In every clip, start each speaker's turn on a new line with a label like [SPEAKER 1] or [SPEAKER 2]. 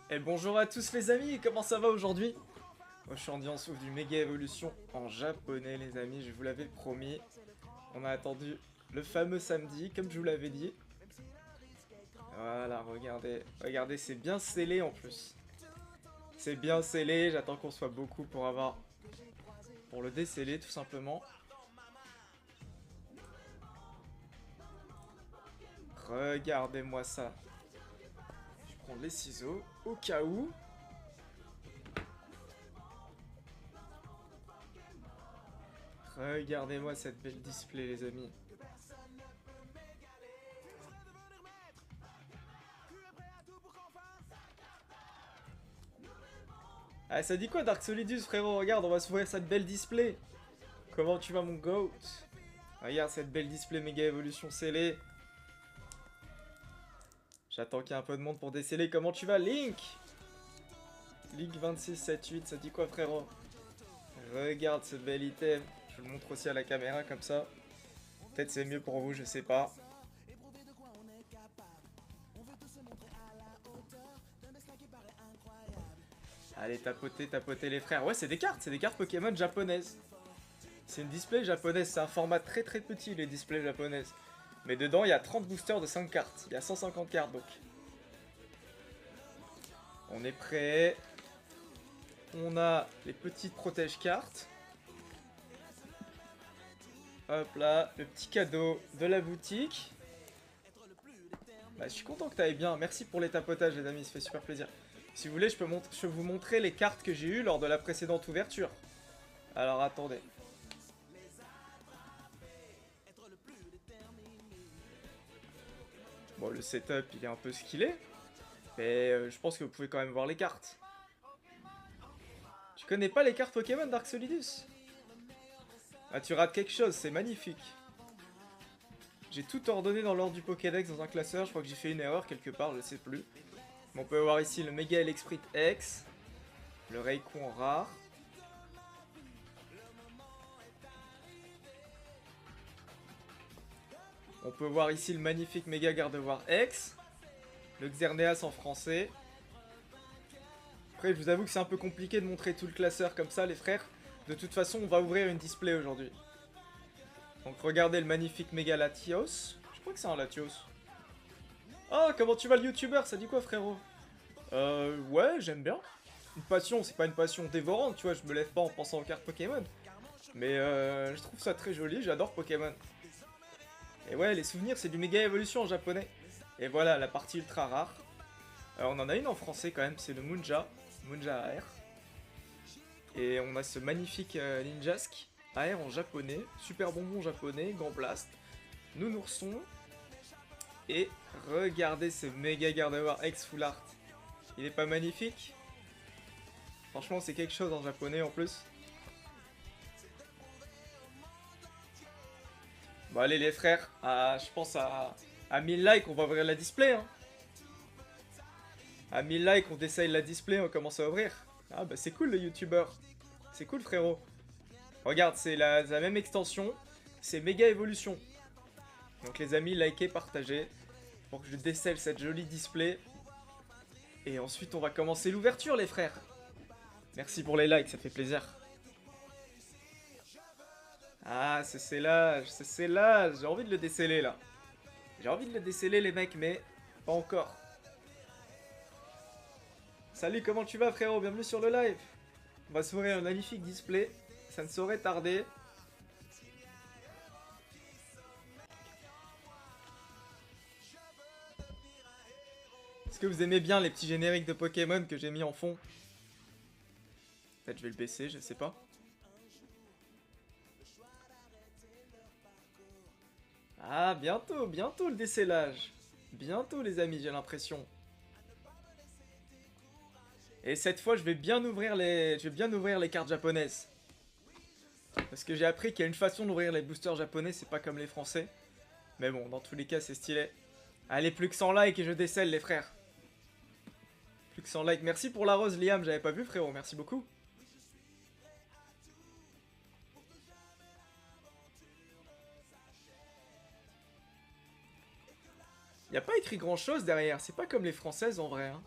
[SPEAKER 1] Et bonjour à tous les amis, comment ça va aujourd'hui? Aujourd'hui on s'ouvre du méga évolution en japonais les amis, je vous l'avais promis. On a attendu le fameux samedi, comme je vous l'avais dit. Voilà, regardez, regardez, c'est bien scellé en plus. C'est bien scellé, j'attends qu'on soit beaucoup pour le déceler tout simplement. Regardez-moi ça. Je prends les ciseaux au cas où. Regardez-moi cette belle display les amis. Ah, ça dit quoi Dark Solidus frérot? Regarde, on va s'ouvrir cette belle display. Comment tu vas mon goat? Regarde cette belle display méga évolution scellée. J'attends qu'il y ait un peu de monde pour déceler. Comment tu vas Link? Link 2678, ça dit quoi frérot? Regarde ce bel item. Je le montre aussi à la caméra comme ça. Peut-être c'est mieux pour vous, je sais pas. Allez, tapotez, tapotez les frères. Ouais, c'est des cartes Pokémon japonaises. C'est une display japonaise, c'est un format très très petit les displays japonaises. Mais dedans, il y a 30 boosters de 5 cartes. Il y a 150 cartes donc. On est prêt. On a les petites protège-cartes. Hop là, le petit cadeau de la boutique. Bah, je suis content que t'ailles bien. Merci pour les tapotages les amis, ça fait super plaisir. Si vous voulez, je peux vous montrer les cartes que j'ai eues lors de la précédente ouverture. Alors attendez. Bon, le setup, il est un peu skillé. Mais je pense que vous pouvez quand même voir les cartes. Tu connais pas les cartes Pokémon Dark Solidus? Ah, tu rates quelque chose, c'est magnifique. J'ai tout ordonné dans l'ordre du Pokédex dans un classeur. Je crois que j'ai fait une erreur quelque part, je sais plus. Mais on peut voir ici le Mega Elexprit X. Le Rayquan rare. On peut voir ici le magnifique Mega Gardevoir X. Le Xerneas en français. Après, je vous avoue que c'est un peu compliqué de montrer tout le classeur comme ça, les frères. De toute façon, on va ouvrir une display aujourd'hui. Donc regardez le magnifique Mega Latios. Je crois que c'est un Latios. Ah, comment tu vas le youtubeur? Ça dit quoi, frérot? Ouais, j'aime bien. Une passion, c'est pas une passion dévorante, tu vois, je me lève pas en pensant aux cartes Pokémon. Mais je trouve ça très joli, j'adore Pokémon. Et ouais, les souvenirs, c'est du méga évolution en japonais. Et voilà, la partie ultra rare. On en a une en français quand même, c'est le Munja. Munja AR. Et on a ce magnifique Ninjask AR en japonais. Super bonbon japonais, Gant Blast. Nounourson. Et regardez ce méga Gardevoir X Full Art. Il est pas magnifique? Franchement, c'est quelque chose en japonais en plus. Bon, allez, les frères, je pense à 1000 likes, on va ouvrir la display. Hein. À 1000 likes, on décide la display, on commence à ouvrir. Ah, bah, c'est cool le youtubeur. C'est cool, frérot. Regarde, c'est la même extension. C'est méga évolution. Donc, les amis, likez, partagez. Pour que je décèle cette jolie display. Et ensuite, on va commencer l'ouverture, les frères. Merci pour les likes, ça fait plaisir. Ah, c'est là, j'ai envie de le déceler là. J'ai envie de le déceler les mecs, mais pas encore. Salut, comment tu vas frérot? Bienvenue sur le live. On va s'ouvrir un magnifique display, ça ne saurait tarder. Est-ce que vous aimez bien les petits génériques de Pokémon que j'ai mis en fond? Peut-être je vais le baisser, je sais pas. Ah, bientôt, bientôt le décellage. Bientôt les amis, j'ai l'impression. Et cette fois, je vais bien ouvrir les cartes japonaises. Parce que j'ai appris qu'il y a une façon d'ouvrir les boosters japonais, c'est pas comme les français. Mais bon, dans tous les cas, c'est stylé. Allez, plus que 100 likes et je décèle les frères. Plus que 100 likes. Merci pour la rose Liam, j'avais pas vu frérot, merci beaucoup. Y a pas écrit grand chose derrière, c'est pas comme les françaises en vrai. Hein.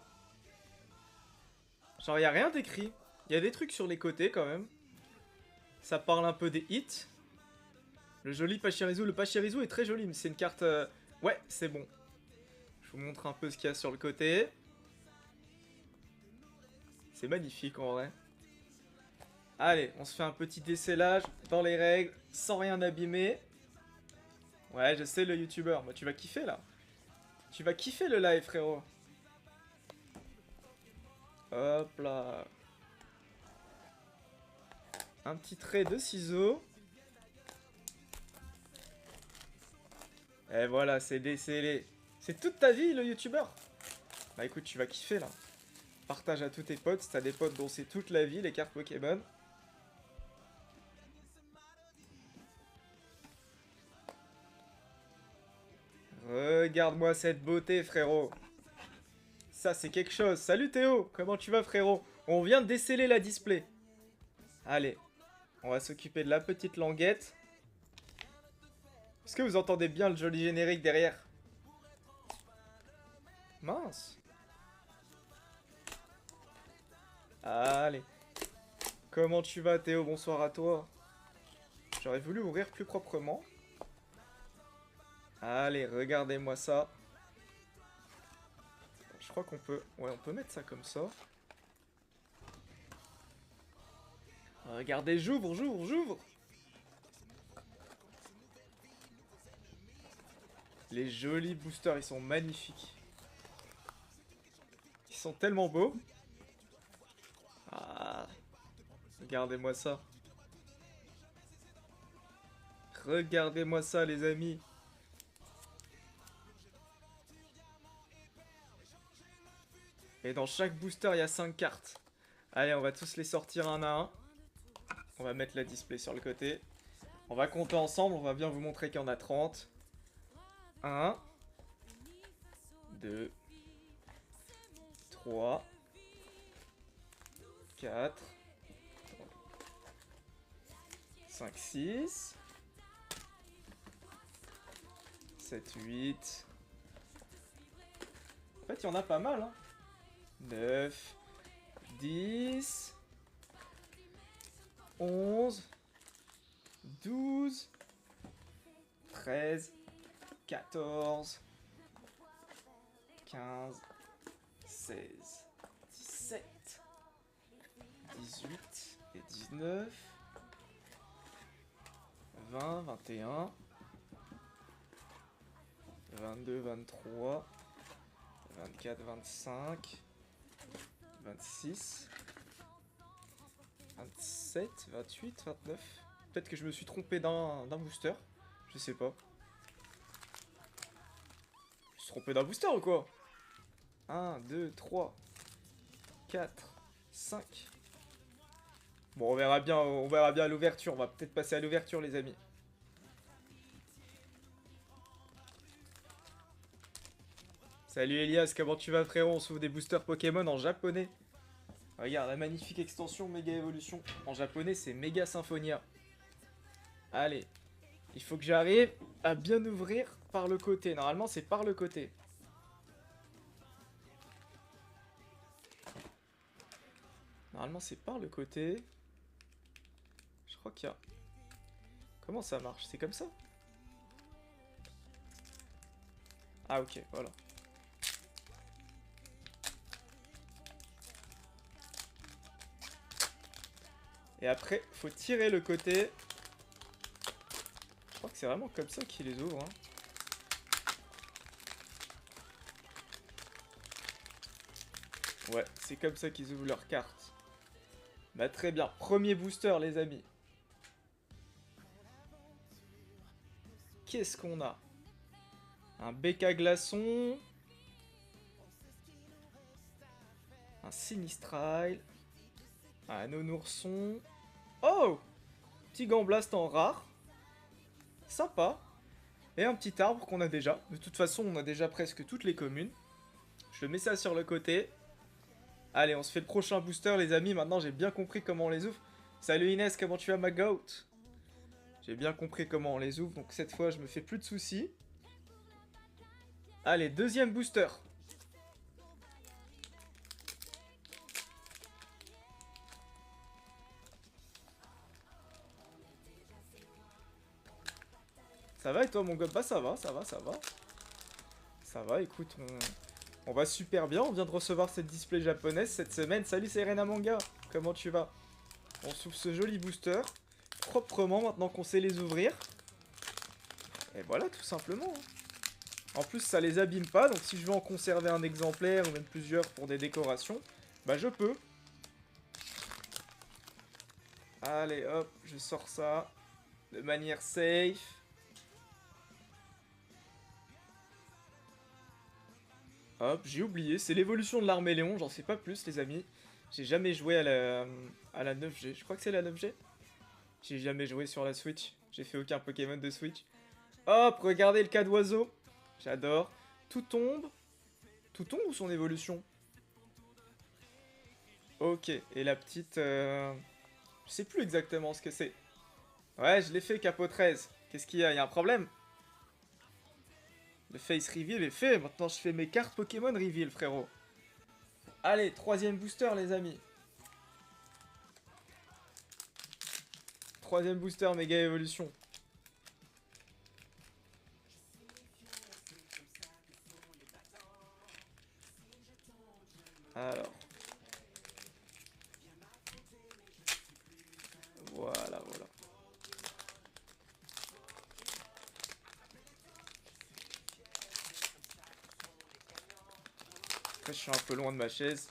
[SPEAKER 1] Genre, il n'y a rien d'écrit. Il y a des trucs sur les côtés, quand même. Ça parle un peu des hits. Le joli Pachirisu. Le Pachirisu est très joli, mais c'est une carte... Ouais, c'est bon. Je vous montre un peu ce qu'il y a sur le côté. C'est magnifique, en vrai. Allez, on se fait un petit décellage dans les règles, sans rien abîmer. Ouais, je sais, le youtubeur. Moi, tu vas kiffer, là. Tu vas kiffer le live, frérot. Hop là. Un petit trait de ciseaux. Et voilà, c'est décellé. C'est toute ta vie, le youtubeur. Bah écoute, tu vas kiffer, là. Partage à tous tes potes, si t'as des potes dont c'est toute la vie, les cartes Pokémon. Regarde-moi cette beauté, frérot. Ça, c'est quelque chose. Salut Théo, comment tu vas, frérot? On vient de déceler la display. Allez, on va s'occuper de la petite languette. Est-ce que vous entendez bien le joli générique derrière? Mince. Allez. Comment tu vas, Théo? Bonsoir à toi. J'aurais voulu ouvrir plus proprement. Allez, regardez-moi ça. Je crois qu'on peut... Ouais, on peut mettre ça comme ça. Regardez, j'ouvre, j'ouvre, j'ouvre. Les jolis boosters, ils sont magnifiques. Ils sont tellement beaux. Ah, regardez-moi ça. Regardez-moi ça, les amis. Et dans chaque booster, il y a 5 cartes. Allez, on va tous les sortir un à un. On va mettre la display sur le côté. On va compter ensemble, on va bien vous montrer qu'il y en a 30. 1, 2, 3, 4, 5, 6, 7, 8. En fait, il y en a pas mal, hein. 9, 10, 11, 12, 13, 14, 15, 16, 17, 18 et 19, 20, 21, 22, 23, 24, 25, 26, 27, 28, 29. Peut-être que je me suis trompé d'un booster. Je sais pas. Je me suis trompé d'un booster ou quoi? 1, 2, 3, 4, 5. Bon, on verra bien à l'ouverture. On va peut-être passer à l'ouverture, les amis. Salut Elias, comment tu vas, frérot? On s'ouvre des boosters Pokémon en japonais. Regarde, la magnifique extension Méga Evolution. En japonais, c'est Méga Symphonia. Allez, il faut que j'arrive à bien ouvrir par le côté. Normalement, c'est par le côté. Normalement, c'est par le côté. Je crois qu'il y a... Comment ça marche? C'est comme ça? Ah, ok, voilà. Et après, faut tirer le côté. Je crois que c'est vraiment comme ça qu'ils les ouvrent. Hein. Ouais, c'est comme ça qu'ils ouvrent leurs cartes. Bah très bien, premier booster les amis. Qu'est-ce qu'on a? Un BK Glaçon. Un Sinistral. Un Nounourson. Oh! Petit Gamblast en rare. Sympa. Et un petit arbre qu'on a déjà. De toute façon, on a déjà presque toutes les communes. Je mets ça sur le côté. Allez, on se fait le prochain booster, les amis. Maintenant, j'ai bien compris comment on les ouvre. Salut Inès, comment tu vas, ma goat? J'ai bien compris comment on les ouvre. Donc cette fois, je me fais plus de soucis. Allez, deuxième booster. Ça va et toi mon gars? Bah ça va, ça va, ça va. Ça va, écoute, on va super bien. On vient de recevoir cette display japonaise cette semaine. Salut Serena Manga, comment tu vas? On s'ouvre ce joli booster proprement maintenant qu'on sait les ouvrir. Et voilà, tout simplement. En plus, ça les abîme pas, donc si je veux en conserver un exemplaire ou même plusieurs pour des décorations, bah je peux. Allez, hop, je sors ça de manière safe. Hop, j'ai oublié, c'est l'évolution de l'Arméléon, j'en sais pas plus les amis. J'ai jamais joué à la 9G, je crois que c'est la 9G. J'ai jamais joué sur la Switch, j'ai fait aucun Pokémon de Switch. Hop, regardez le cas d'oiseau, j'adore. Tout tombe ou son évolution? Ok, et la petite... Je sais plus exactement ce que c'est. Ouais, je l'ai fait, Capot 13. Qu'est-ce qu'il y a? Il y a un problème? Le face reveal est fait, maintenant je fais mes cartes Pokémon reveal, frérot. Allez, troisième booster, les amis. Troisième booster, méga évolution. Alors. Voilà, voilà. Après, je suis un peu loin de ma chaise.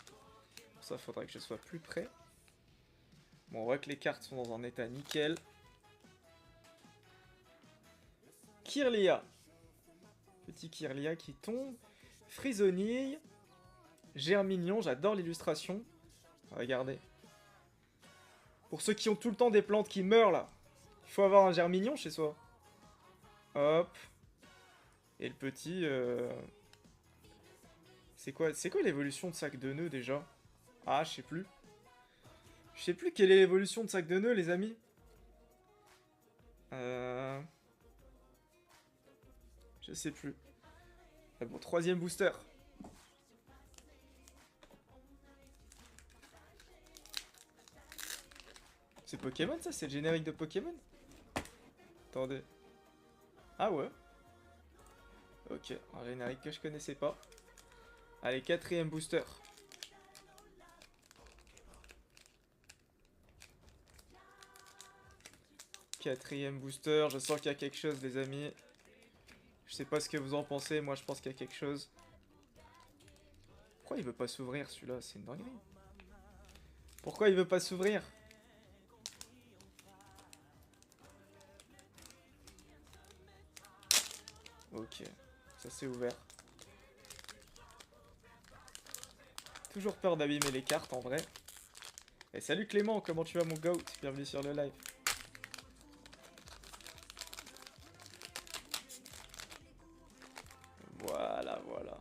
[SPEAKER 1] Pour ça, faudrait que je sois plus près. Bon, on voit que les cartes sont dans un état nickel. Kirlia. Petit Kirlia qui tombe. Frisonille. Germignon, j'adore l'illustration. Regardez. Pour ceux qui ont tout le temps des plantes qui meurent, là. Il faut avoir un Germignon chez soi. Hop. Et le petit... C'est quoi l'évolution de sac de nœuds, déjà? Ah, je sais plus. Je sais plus quelle est l'évolution de sac de nœuds, les amis. Je sais plus. Ah bon, troisième booster. C'est Pokémon, ça? C'est le générique de Pokémon? Attendez. Ah ouais. Ok, un générique que je connaissais pas. Allez, quatrième booster. Quatrième booster, je sens qu'il y a quelque chose, les amis. Je sais pas ce que vous en pensez, moi je pense qu'il y a quelque chose. Pourquoi il veut pas s'ouvrir celui-là? C'est une dinguerie. Pourquoi il veut pas s'ouvrir? Ok, ça s'est ouvert. Toujours peur d'abîmer les cartes en vrai. Et salut Clément, comment tu vas mon goat? Bienvenue sur le live. Voilà, voilà.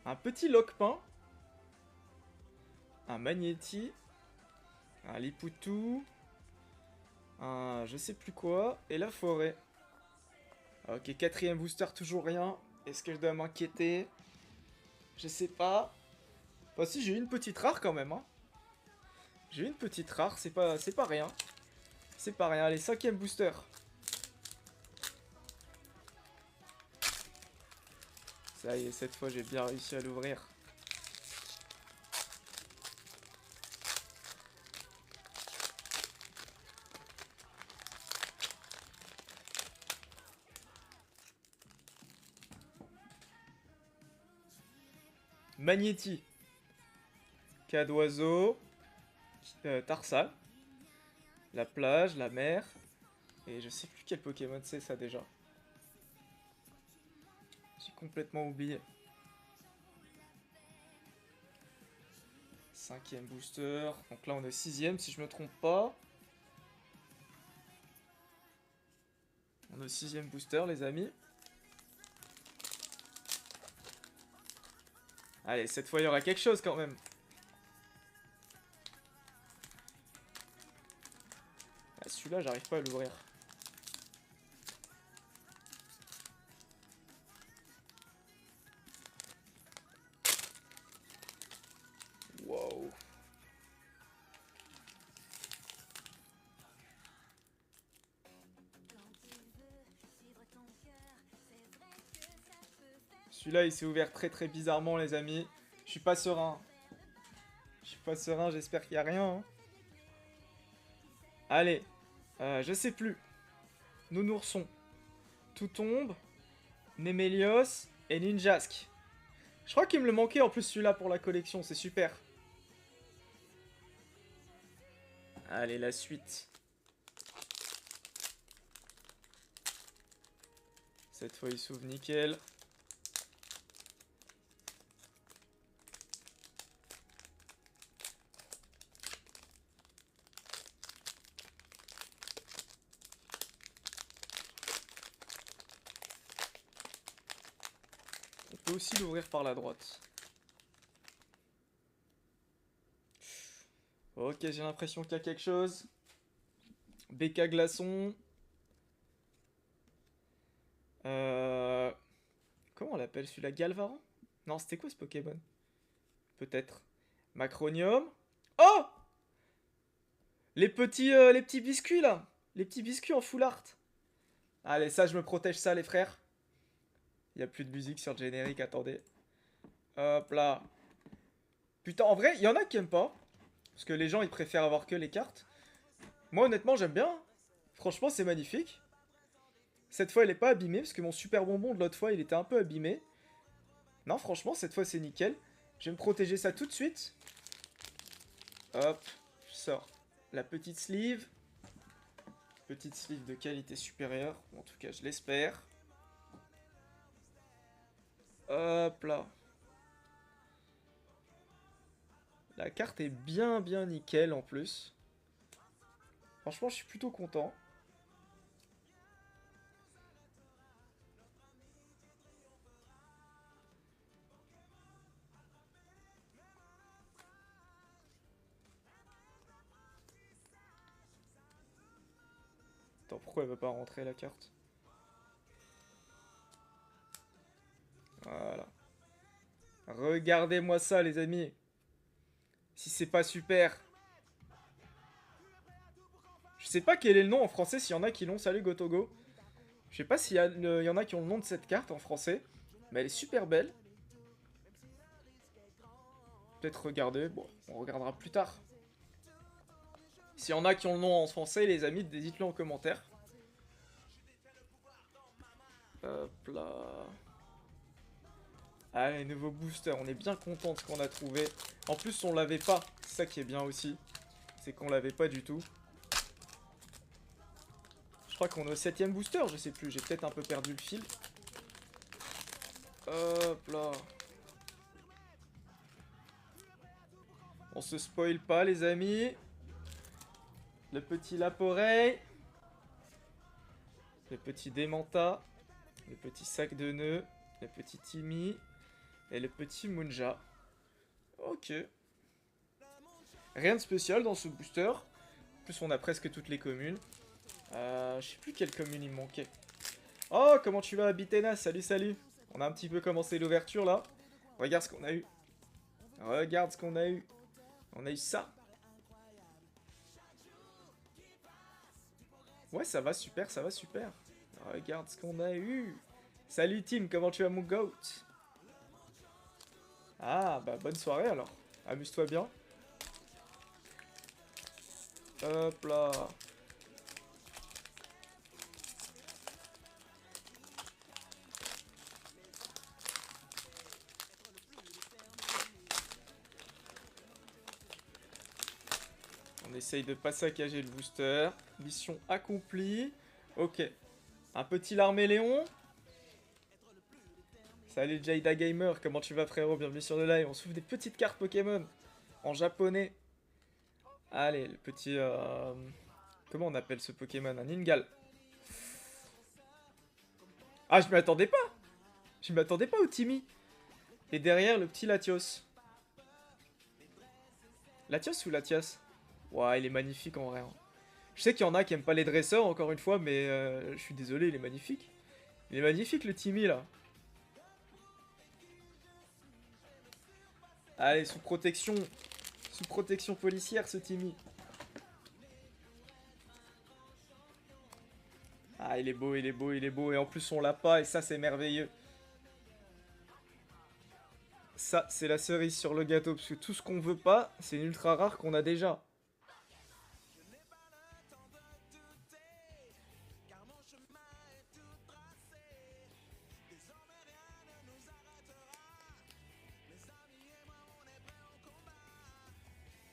[SPEAKER 1] Un petit Lockpin. Un Magnéti. Un Lipoutou. Un je sais plus quoi. Et la forêt. Ok, quatrième booster, toujours rien. Est-ce que je dois m'inquiéter? Je sais pas. Bah si, j'ai eu une petite rare quand même. Hein. J'ai eu une petite rare, c'est pas rien. C'est pas rien. Allez, cinquième booster. Ça y est, cette fois j'ai bien réussi à l'ouvrir. Magnéti. Cas d'oiseau. Tarsal. La plage, la mer. Et je sais plus quel Pokémon c'est ça déjà. J'ai complètement oublié. Cinquième booster. Donc là on est sixième si je me trompe pas. On est au sixième booster les amis. Allez, cette fois il y aura quelque chose quand même. Ah, celui-là j'arrive pas à l'ouvrir. Wow. Celui-là, il s'est ouvert très très bizarrement, les amis. Je suis pas serein. Je suis pas serein, j'espère qu'il y a rien. Hein. Allez, je sais plus. Nounouurson. Tout tombe. Nemelios et Ninjask. Je crois qu'il me le manquait en plus celui-là pour la collection, c'est super. Allez, la suite. Cette fois, il s'ouvre nickel. On peut aussi l'ouvrir par la droite. Ok, j'ai l'impression qu'il y a quelque chose. BK Glaçon. Comment on l'appelle celui-là? Galvaran? Non, c'était quoi ce Pokémon? Peut-être. Macronium. Oh! Les petits biscuits là! Les petits biscuits en full art. Allez, ça, je me protège ça, les frères. Il n'y a plus de musique sur le générique, attendez. Hop là. Putain, en vrai, il y en a qui aiment pas. Parce que les gens, ils préfèrent avoir que les cartes. Moi, honnêtement, j'aime bien. Franchement, c'est magnifique. Cette fois, elle est pas abîmée, parce que mon super bonbon de l'autre fois, il était un peu abîmé. Non, franchement, cette fois, c'est nickel. Je vais me protéger ça tout de suite. Hop, je sors la petite sleeve. Petite sleeve de qualité supérieure. En tout cas, je l'espère. Hop là. La carte est bien nickel en plus. Franchement, je suis plutôt content. Attends, pourquoi elle veut pas rentrer la carte? Voilà. Regardez-moi ça, les amis. Si c'est pas super. Je sais pas quel est le nom en français, s'il y en a qui l'ont. Salut Gotogo. Je sais pas s'il y en a qui ont le nom de cette carte en français. Mais elle est super belle. Peut-être regarder. Bon, on regardera plus tard. S'il y en a qui ont le nom en français, les amis, dites-le en commentaire. Hop là. Allez, nouveau booster. On est bien content de ce qu'on a trouvé. En plus, on l'avait pas. C'est ça qui est bien aussi. C'est qu'on l'avait pas du tout. Je crois qu'on est au 7ème booster, je sais plus. J'ai peut-être un peu perdu le fil. Hop là. On se spoil pas, les amis. Le petit Laporeille. Le petit Démenta. Le petit sac de nœuds. Le petit Timmy. Et le petit Munja. Ok. Rien de spécial dans ce booster. En plus, on a presque toutes les communes. Je sais plus quelle commune il me manquait. Oh, comment tu vas, Bitena? Salut, salut. On a un petit peu commencé l'ouverture, là. Regarde ce qu'on a eu. Regarde ce qu'on a eu. On a eu ça. Ouais, ça va super, ça va super. Regarde ce qu'on a eu. Salut, Tim, comment tu vas, mon goat? Ah, bah, bonne soirée, alors. Amuse-toi bien. Hop là. On essaye de pas saccager le booster. Mission accomplie. Ok. Un petit Larméléon. Salut Jada Gamer, comment tu vas frérot? Bienvenue sur le live. On s'ouvre des petites cartes Pokémon. En japonais. Allez, le petit... Comment on appelle ce Pokémon? Un Ningal. Ah, je m'y attendais pas. Je m'attendais pas au Timmy. Et derrière, le petit Latios. Latios ou Latias? Ouah, il est magnifique en vrai. Hein. Je sais qu'il y en a qui aiment pas les dresseurs, encore une fois, mais je suis désolé, il est magnifique. Il est magnifique le Timmy là. Allez, sous protection. Sous protection policière ce Timmy. Ah, il est beau, il est beau, il est beau. Et en plus, on l'a pas, et ça, c'est merveilleux. Ça, c'est la cerise sur le gâteau, parce que tout ce qu'on veut pas, c'est une ultra rare qu'on a déjà.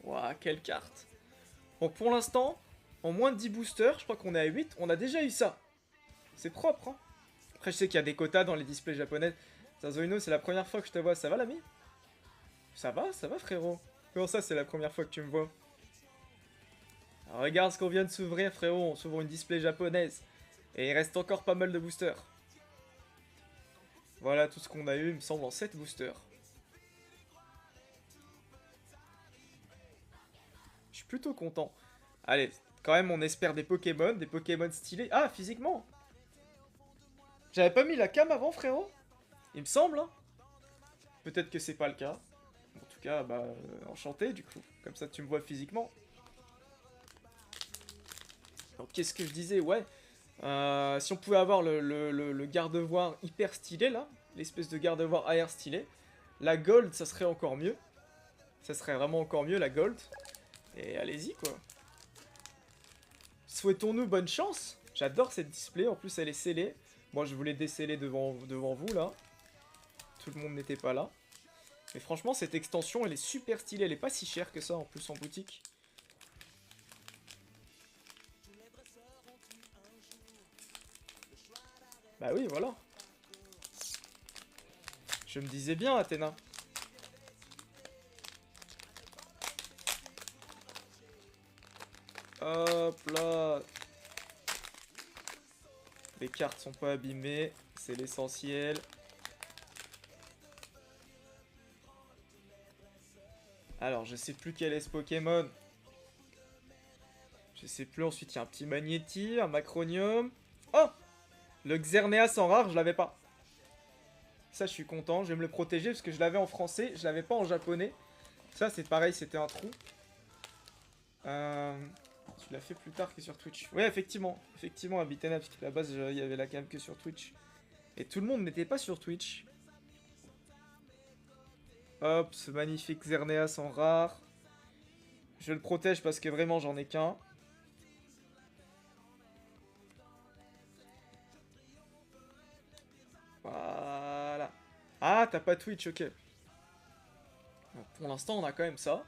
[SPEAKER 1] Ouah, quelle carte. Bon, pour l'instant, en moins de 10 boosters, je crois qu'on est à 8, on a déjà eu ça. C'est propre, hein. Après, je sais qu'il y a des quotas dans les displays japonais. Sazoino, c'est la première fois que je te vois. Ça va, l'ami? Ça va, frérot. Comment ça, c'est la première fois que tu me vois? Alors, regarde ce qu'on vient de s'ouvrir, frérot. On s'ouvre une display japonaise. Et il reste encore pas mal de boosters. Voilà tout ce qu'on a eu, il me semble, en 7 boosters. Je suis plutôt content. Allez, quand même, on espère des Pokémon stylés. Ah, physiquement! J'avais pas mis la cam avant, frérot? Il me semble, hein. Peut-être que c'est pas le cas. En tout cas, bah, enchanté, du coup. Comme ça, tu me vois physiquement. Donc, qu'est-ce que je disais? Ouais. Si on pouvait avoir le garde-voir hyper stylé, là. L'espèce de garde-voir AR stylé. La gold, ça serait encore mieux. Ça serait vraiment encore mieux, la gold. Et allez-y, quoi. Souhaitons-nous bonne chance. J'adore cette display. En plus, elle est scellée. Moi, je voulais déceler devant vous, là. Tout le monde n'était pas là. Mais franchement, cette extension, elle est super stylée. Elle est pas si chère que ça, en plus, en boutique. Bah oui, voilà. Je me disais bien, Athéna. Hop là. Les cartes sont pas abîmées. C'est l'essentiel. Alors, je sais plus quel est ce Pokémon. Je sais plus. Ensuite, il y a un petit Magnéti, un Macronium. Oh! Le Xerneas en rare, je l'avais pas. Ça, je suis content. Je vais me le protéger parce que je l'avais en français. Je l'avais pas en japonais. Ça, c'est pareil, c'était un trou. Tu l'as fait plus tard que sur Twitch. Ouais, effectivement. Effectivement, à Bitena, parce qu'à la base, il y avait la cam que sur Twitch. Et tout le monde n'était pas sur Twitch. Hop, ce magnifique Xerneas en rare. Je le protège parce que vraiment, j'en ai qu'un. Voilà. Ah, t'as pas Twitch, ok. Bon, pour l'instant, on a quand même ça.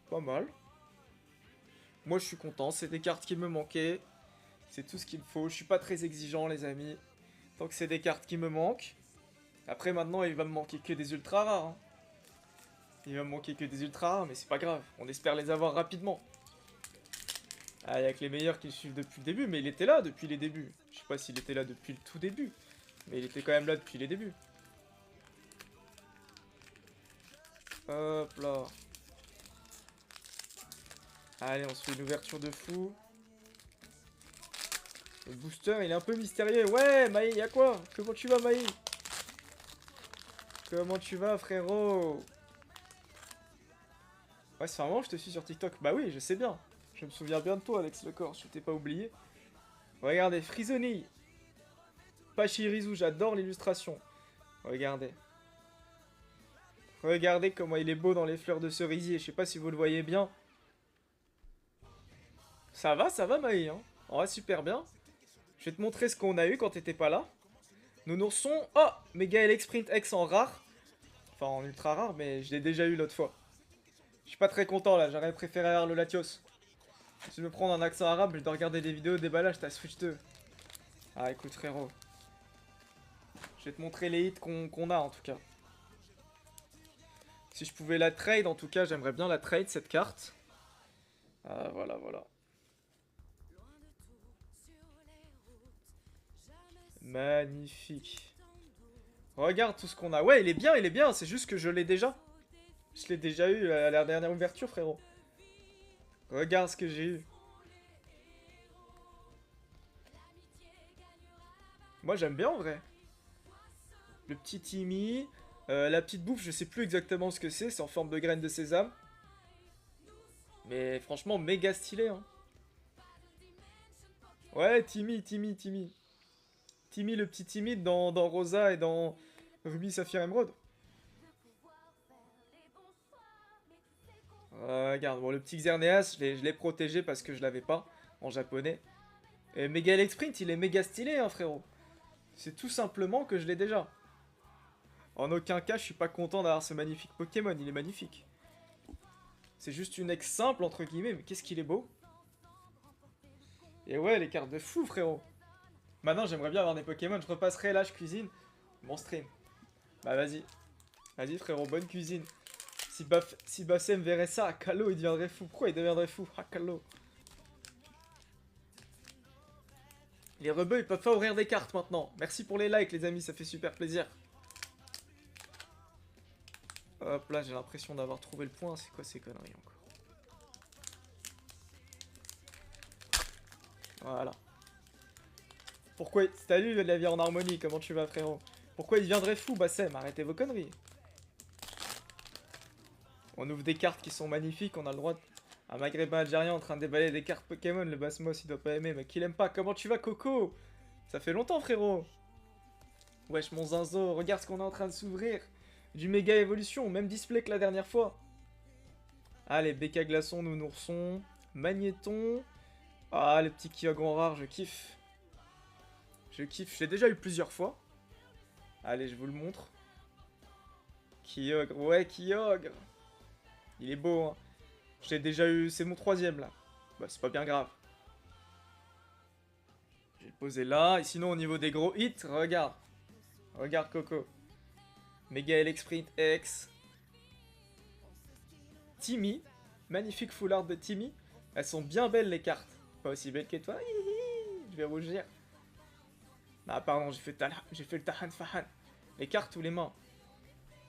[SPEAKER 1] Pas mal. Moi, je suis content. C'est des cartes qui me manquaient. C'est tout ce qu'il me faut. Je suis pas très exigeant, les amis. Tant que c'est des cartes qui me manquent. Après, maintenant, il va me manquer que des ultra rares. Hein. Il va me manquer que des ultra rares, mais c'est pas grave. On espère les avoir rapidement. Ah, il y a que les meilleurs qui suivent depuis le début, mais il était là depuis les débuts. Je sais pas s'il était là depuis le tout début. Mais il était quand même là depuis les débuts. Hop là. Allez, on se fait une ouverture de fou. Le booster, il est un peu mystérieux. Ouais, Maï, y'a quoi? Comment tu vas, Maï? Comment tu vas, frérot? Ouais, c'est vraiment, je te suis sur TikTok. Bah oui, je sais bien. Je me souviens bien de toi, Alex Lecor. Je t'ai pas oublié. Regardez, Frisoni. Pachirizu, j'adore l'illustration. Regardez. Regardez comment il est beau dans les fleurs de cerisier. Je sais pas si vous le voyez bien. Ça va, Maï, hein. On va super bien. Je vais te montrer ce qu'on a eu quand t'étais pas là. Nounourson. Oh, Mega Elec Sprint X en rare. Enfin, en ultra rare, mais je l'ai déjà eu l'autre fois. Je suis pas très content là, j'aurais préféré avoir le Latios. Si je veux prendre un accent arabe, je dois regarder des vidéos déballage, t'as Switch 2. Ah, écoute, frérot. Je vais te montrer les hits qu'on a en tout cas. Si je pouvais la trade, en tout cas, j'aimerais bien la trade cette carte. Ah, voilà, voilà. Magnifique. Regarde tout ce qu'on a. Ouais, il est bien, c'est juste que je l'ai déjà. Je l'ai déjà eu à la dernière ouverture, frérot. Regarde ce que j'ai eu. Moi, j'aime bien en vrai. Le petit Timmy. La petite bouffe, je sais plus exactement ce que c'est en forme de graine de sésame. Mais franchement, méga stylé, hein. Ouais, Timmy. Timmy, le petit timide dans Rosa et dans Ruby Saphir Emerald. Regarde, bon, le petit Xerneas, je l'ai protégé parce que je l'avais pas en japonais. Et Mega Sprint, il est méga stylé, hein, frérot. C'est tout simplement que je l'ai déjà. En aucun cas, je suis pas content d'avoir ce magnifique Pokémon, il est magnifique. C'est juste une ex simple, entre guillemets, mais qu'est-ce qu'il est beau. Et ouais, les cartes de fou, frérot. Maintenant, j'aimerais bien avoir des Pokémon, je repasserai là, je cuisine. Mon stream. Bah vas-y. Vas-y, frérot, bonne cuisine. Si Bassem verrait ça, Akalo, il deviendrait fou. Pourquoi il deviendrait fou? Akalo. Les rebeux, ils peuvent pas ouvrir des cartes maintenant. Merci pour les likes, les amis, ça fait super plaisir. Hop là, j'ai l'impression d'avoir trouvé le point. C'est quoi ces conneries encore? Voilà. Pourquoi... Salut la vie en harmonie, comment tu vas, frérot? Pourquoi il deviendrait fou, Bassem? Arrêtez vos conneries. On ouvre des cartes qui sont magnifiques, on a le droit de... Un maghrébin algérien en train de déballer des cartes Pokémon, le Basmos il doit pas aimer, mais qu'il aime pas. Comment tu vas, Coco? Ça fait longtemps, frérot. Wesh, mon zinzo, regarde ce qu'on est en train de s'ouvrir. Du méga évolution, même display que la dernière fois. Allez, BK Glaçon, Nounourson, Magnéton. Ah, les petits Kyogre rares, je kiffe. Je kiffe, je l'ai déjà eu plusieurs fois. Allez, je vous le montre. Kyogre, ouais, Kyogre. Il est beau, hein. Je l'ai déjà eu, c'est mon troisième, là. Bah, c'est pas bien grave. Je vais le poser là. Et sinon, au niveau des gros hits, regarde. Regarde, Coco. Mega Sprint X. Timmy. Magnifique full art de Timmy. Elles sont bien belles, les cartes. Pas aussi belles que toi. Je vais rougir. Ah, pardon, j'ai fait le Tahan Fahan. Les cartes ou les mains?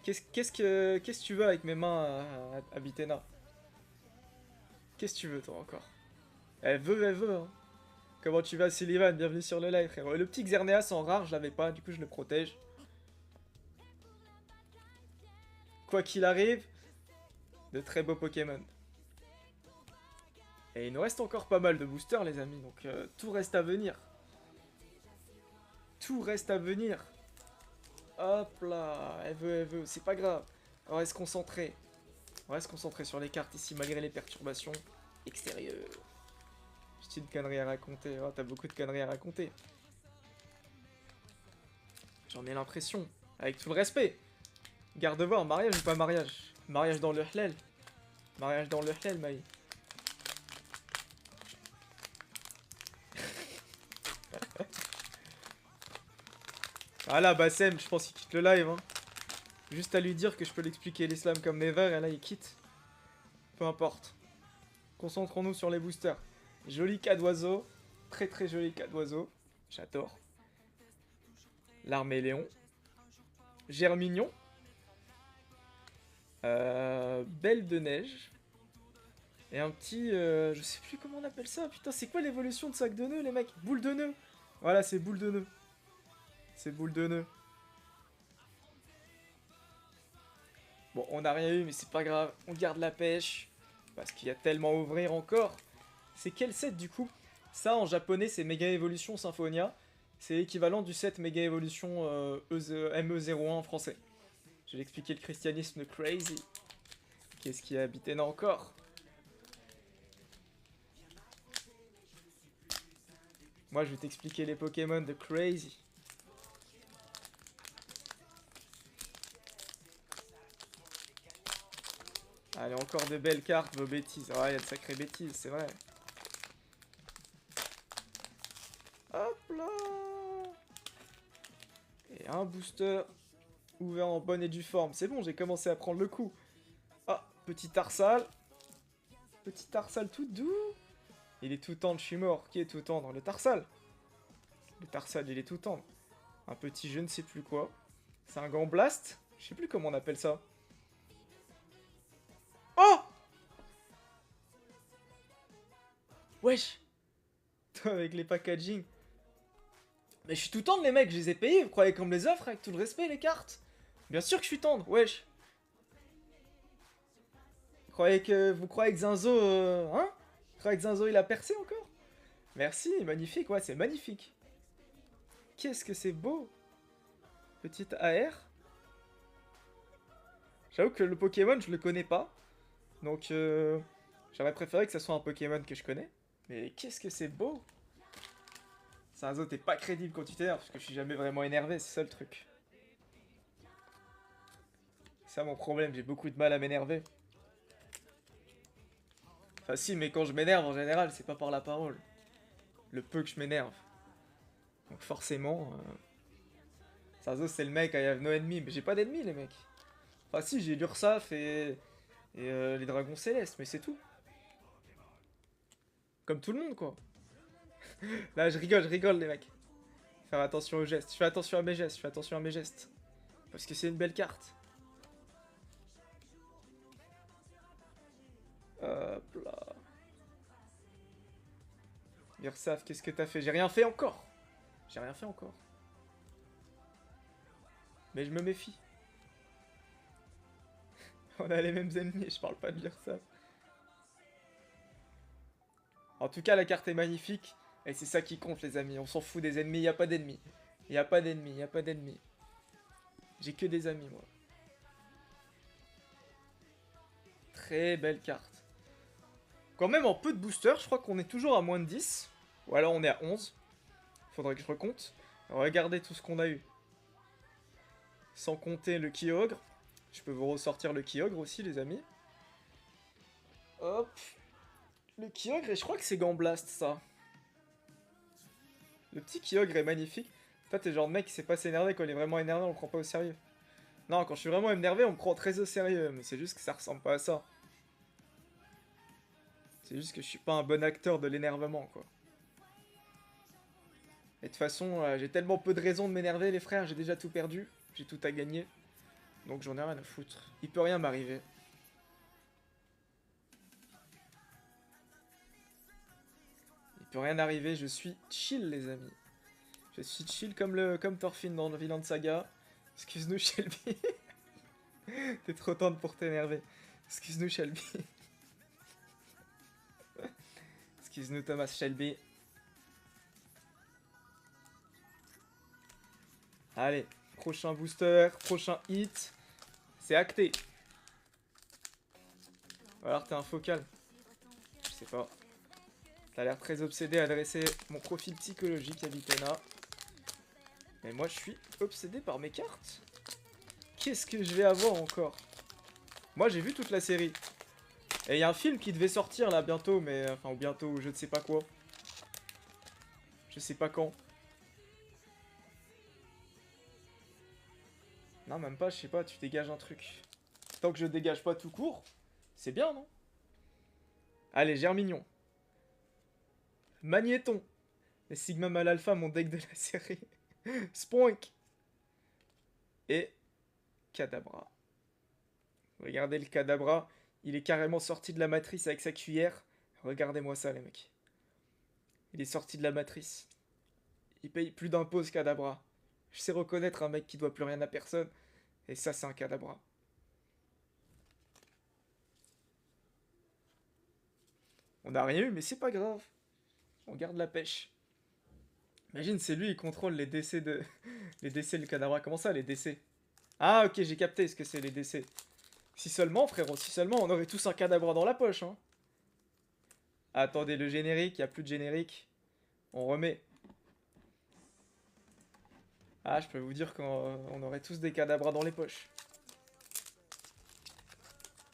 [SPEAKER 1] Qu'est-ce que tu veux avec mes mains, Abitena? Qu'est-ce que tu veux, toi, encore? Elle veut, hein. Comment tu vas, Sullivan? Bienvenue sur le live, frérot. Et le petit Xerneas en rare, je l'avais pas, du coup, je le protège. Quoi qu'il arrive, de très beaux Pokémon. Et il nous reste encore pas mal de boosters, les amis, donc tout reste à venir. Tout reste à venir. Hop là, elle veut, c'est pas grave. On reste concentré. On reste concentré sur les cartes ici, malgré les perturbations extérieures. J'ai une connerie à raconter. Oh, t'as beaucoup de conneries à raconter. J'en ai l'impression. Avec tout le respect. Garde voir, mariage ou pas mariage? Mariage dans le hlel. Mariage dans le hlel, Maï. Ah là, Bassem, je pense qu'il quitte le live. Hein. Juste à lui dire que je peux l'expliquer l'islam comme never, et là il quitte. Peu importe. Concentrons-nous sur les boosters. Joli cas d'oiseau. Très très joli cas d'oiseau. J'adore. L'Arméléon. Germignon. Belle de neige. Et un petit... je sais plus comment on appelle ça. Putain, c'est quoi l'évolution de sac de nœuds, les mecs? Boule de nœuds. Voilà, c'est boule de nœuds. C'est boule de nœuds. Bon, on n'a rien eu, mais c'est pas grave. On garde la pêche. Parce qu'il y a tellement à ouvrir encore. C'est quel set, du coup? Ça, en japonais, c'est Mega Evolution Symphonia. C'est l'équivalent du set Mega Evolution ME01 en français. Je vais expliquer le christianisme de Crazy. Qu'est-ce qui a habité là encore? Moi, je vais t'expliquer les Pokémon de Crazy. Allez, encore de belles cartes, vos bêtises. Ah, il y a de sacrées bêtises, c'est vrai. Hop là. Et un booster ouvert en bonne et due forme. C'est bon, j'ai commencé à prendre le coup. Ah, petit Tarsal. Petit Tarsal tout doux. Il est tout tendre, je suis mort. Qui est tout tendre? Le Tarsal. Le Tarsal, il est tout tendre. Un petit je ne sais plus quoi. C'est un gant blast. Je sais plus comment on appelle ça. Oh! Wesh! Avec les packaging. Mais je suis tout tendre, les mecs, je les ai payés. Vous croyez qu'on me les offre avec tout le respect, les cartes? Bien sûr que je suis tendre, wesh. Vous croyez que Zinzo, hein? Vous croyez que Zinzo, il a percé encore? Merci, magnifique, ouais, c'est magnifique. Qu'est-ce que c'est beau. Petite AR. J'avoue que le Pokémon, je le connais pas. Donc, j'aurais préféré que ça soit un Pokémon que je connais. Mais qu'est-ce que c'est beau! Sarzo, t'es pas crédible quand tu t'énerves, parce que je suis jamais vraiment énervé, c'est ça le truc. C'est ça mon problème, j'ai beaucoup de mal à m'énerver. Enfin si, mais quand je m'énerve en général, c'est pas par la parole. Le peu que je m'énerve. Donc forcément, Sarzo c'est le mec, I have no enemy, mais j'ai pas d'ennemis les mecs. Enfin si, j'ai l'Ursaf et les dragons célestes, mais c'est tout. Comme tout le monde quoi. Là je rigole les mecs. Faire attention aux gestes, je fais attention à mes gestes, je fais attention à mes gestes. Parce que c'est une belle carte. Hop là. Ursaf, qu'est-ce que t'as fait? J'ai rien fait encore. J'ai rien fait encore. Mais je me méfie. On a les mêmes ennemis, je parle pas de l'Ursaf. En tout cas, la carte est magnifique. Et c'est ça qui compte, les amis. On s'en fout des ennemis, y a pas d'ennemis. Y a pas d'ennemis, y a pas d'ennemis. J'ai que des amis, moi. Très belle carte. Quand même, en peu de boosters, je crois qu'on est toujours à moins de 10. Ou alors on est à 11. Faudrait que je recompte. Regardez tout ce qu'on a eu. Sans compter le Kyogre. Je peux vous ressortir le Kyogre aussi, les amis. Hop. Le Kyogre, et je crois que c'est Gamblast, ça. Le petit Kyogre est magnifique. Toi, t'es le genre de mec qui sait pas s'énerver. Quand il est vraiment énervé, on le prend pas au sérieux. Non, quand je suis vraiment énervé, on me prend très au sérieux. Mais c'est juste que ça ressemble pas à ça. C'est juste que je suis pas un bon acteur de l'énervement, quoi. Et de toute façon, j'ai tellement peu de raisons de m'énerver, les frères. J'ai déjà tout perdu. J'ai tout à gagner. Donc j'en ai rien à foutre. Il peut rien m'arriver. Il peut rien arriver, je suis chill, les amis. Je suis chill comme Thorfinn dans le Vinland Saga. Excuse-nous, Shelby. T'es trop tendre pour t'énerver. Excuse-nous, Shelby. Excuse-nous, Thomas Shelby. Allez, prochain booster, prochain hit. C'est acté. Ou alors t'es un focal. Je sais pas. T'as l'air très obsédé à dresser mon profil psychologique à Vitena. Mais moi je suis obsédé par mes cartes. Qu'est-ce que je vais avoir encore? Moi j'ai vu toute la série. Et il y a un film qui devait sortir là bientôt, mais enfin ou bientôt, je ne sais pas quoi. Je sais pas quand. Non, même pas, je sais pas, tu dégages un truc. Tant que je dégage pas tout court, c'est bien, non? Allez, Germignon. Magnéton. Et Sigma Mal Alpha, mon deck de la série. Spoink. Et Kadabra. Regardez le Kadabra. Il est carrément sorti de la matrice avec sa cuillère. Regardez-moi ça, les mecs. Il est sorti de la matrice. Il paye plus d'impôts, ce Kadabra. Je sais reconnaître un mec qui doit plus rien à personne. Et ça, c'est un Kadabra. On n'a rien eu, mais c'est pas grave. On garde la pêche. Imagine, c'est lui, il contrôle les décès de... les décès, le Kadabra. Comment ça, les décès? Ah, ok, j'ai capté ce que c'est, les décès. Si seulement, frérot, si seulement, on aurait tous un Kadabra dans la poche, hein. Attendez, le générique, il n'y a plus de générique. On remet. Ah, je peux vous dire qu'on aurait tous des Kadabras dans les poches.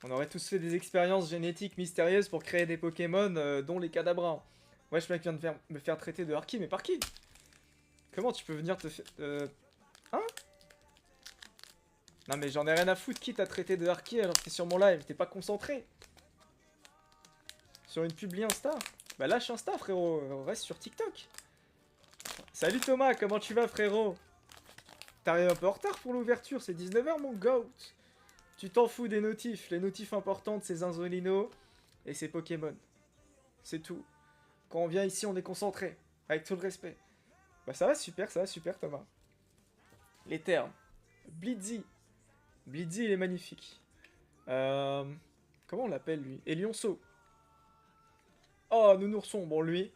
[SPEAKER 1] On aurait tous fait des expériences génétiques mystérieuses pour créer des Pokémon, dont les Kadabras. Wesh, mec vient de me faire traiter de Harky, mais par qui? Comment tu peux venir te faire... Hein? Non mais j'en ai rien à foutre, qui t'a traité de Harky alors que t'es sur mon live? T'es pas concentré? Sur une publi Insta? Bah lâche Insta, frérot, reste sur TikTok. Salut Thomas, comment tu vas, frérot? T'arrives un peu en retard pour l'ouverture, c'est 19h, mon goat. Tu t'en fous des notifs. Les notifs importantes, c'est Zinzolino et c'est Pokémon. C'est tout. Quand on vient ici, on est concentré. Avec tout le respect. Bah ça va super, Thomas. Les termes. Blitzy. Blitzy, il est magnifique. Comment on l'appelle, lui? Elionceau. Oh, Nounourson. Bon, lui,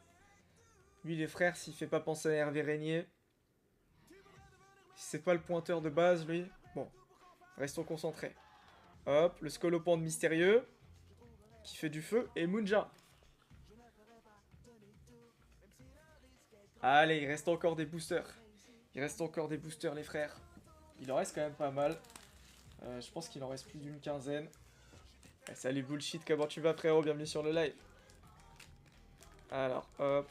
[SPEAKER 1] les frères, s'il fait pas penser à Hervé Régnier. Si c'est pas le pointeur de base, lui. Bon, restons concentrés. Hop, le Scolopendre mystérieux. qui fait du feu, et Munja. Allez, il reste encore des boosters. Il reste encore des boosters, les frères. Il en reste quand même pas mal. Je pense qu'il en reste plus d'une quinzaine. Eh, salut bullshit, comment tu vas frérot? Bienvenue sur le live. Alors, hop.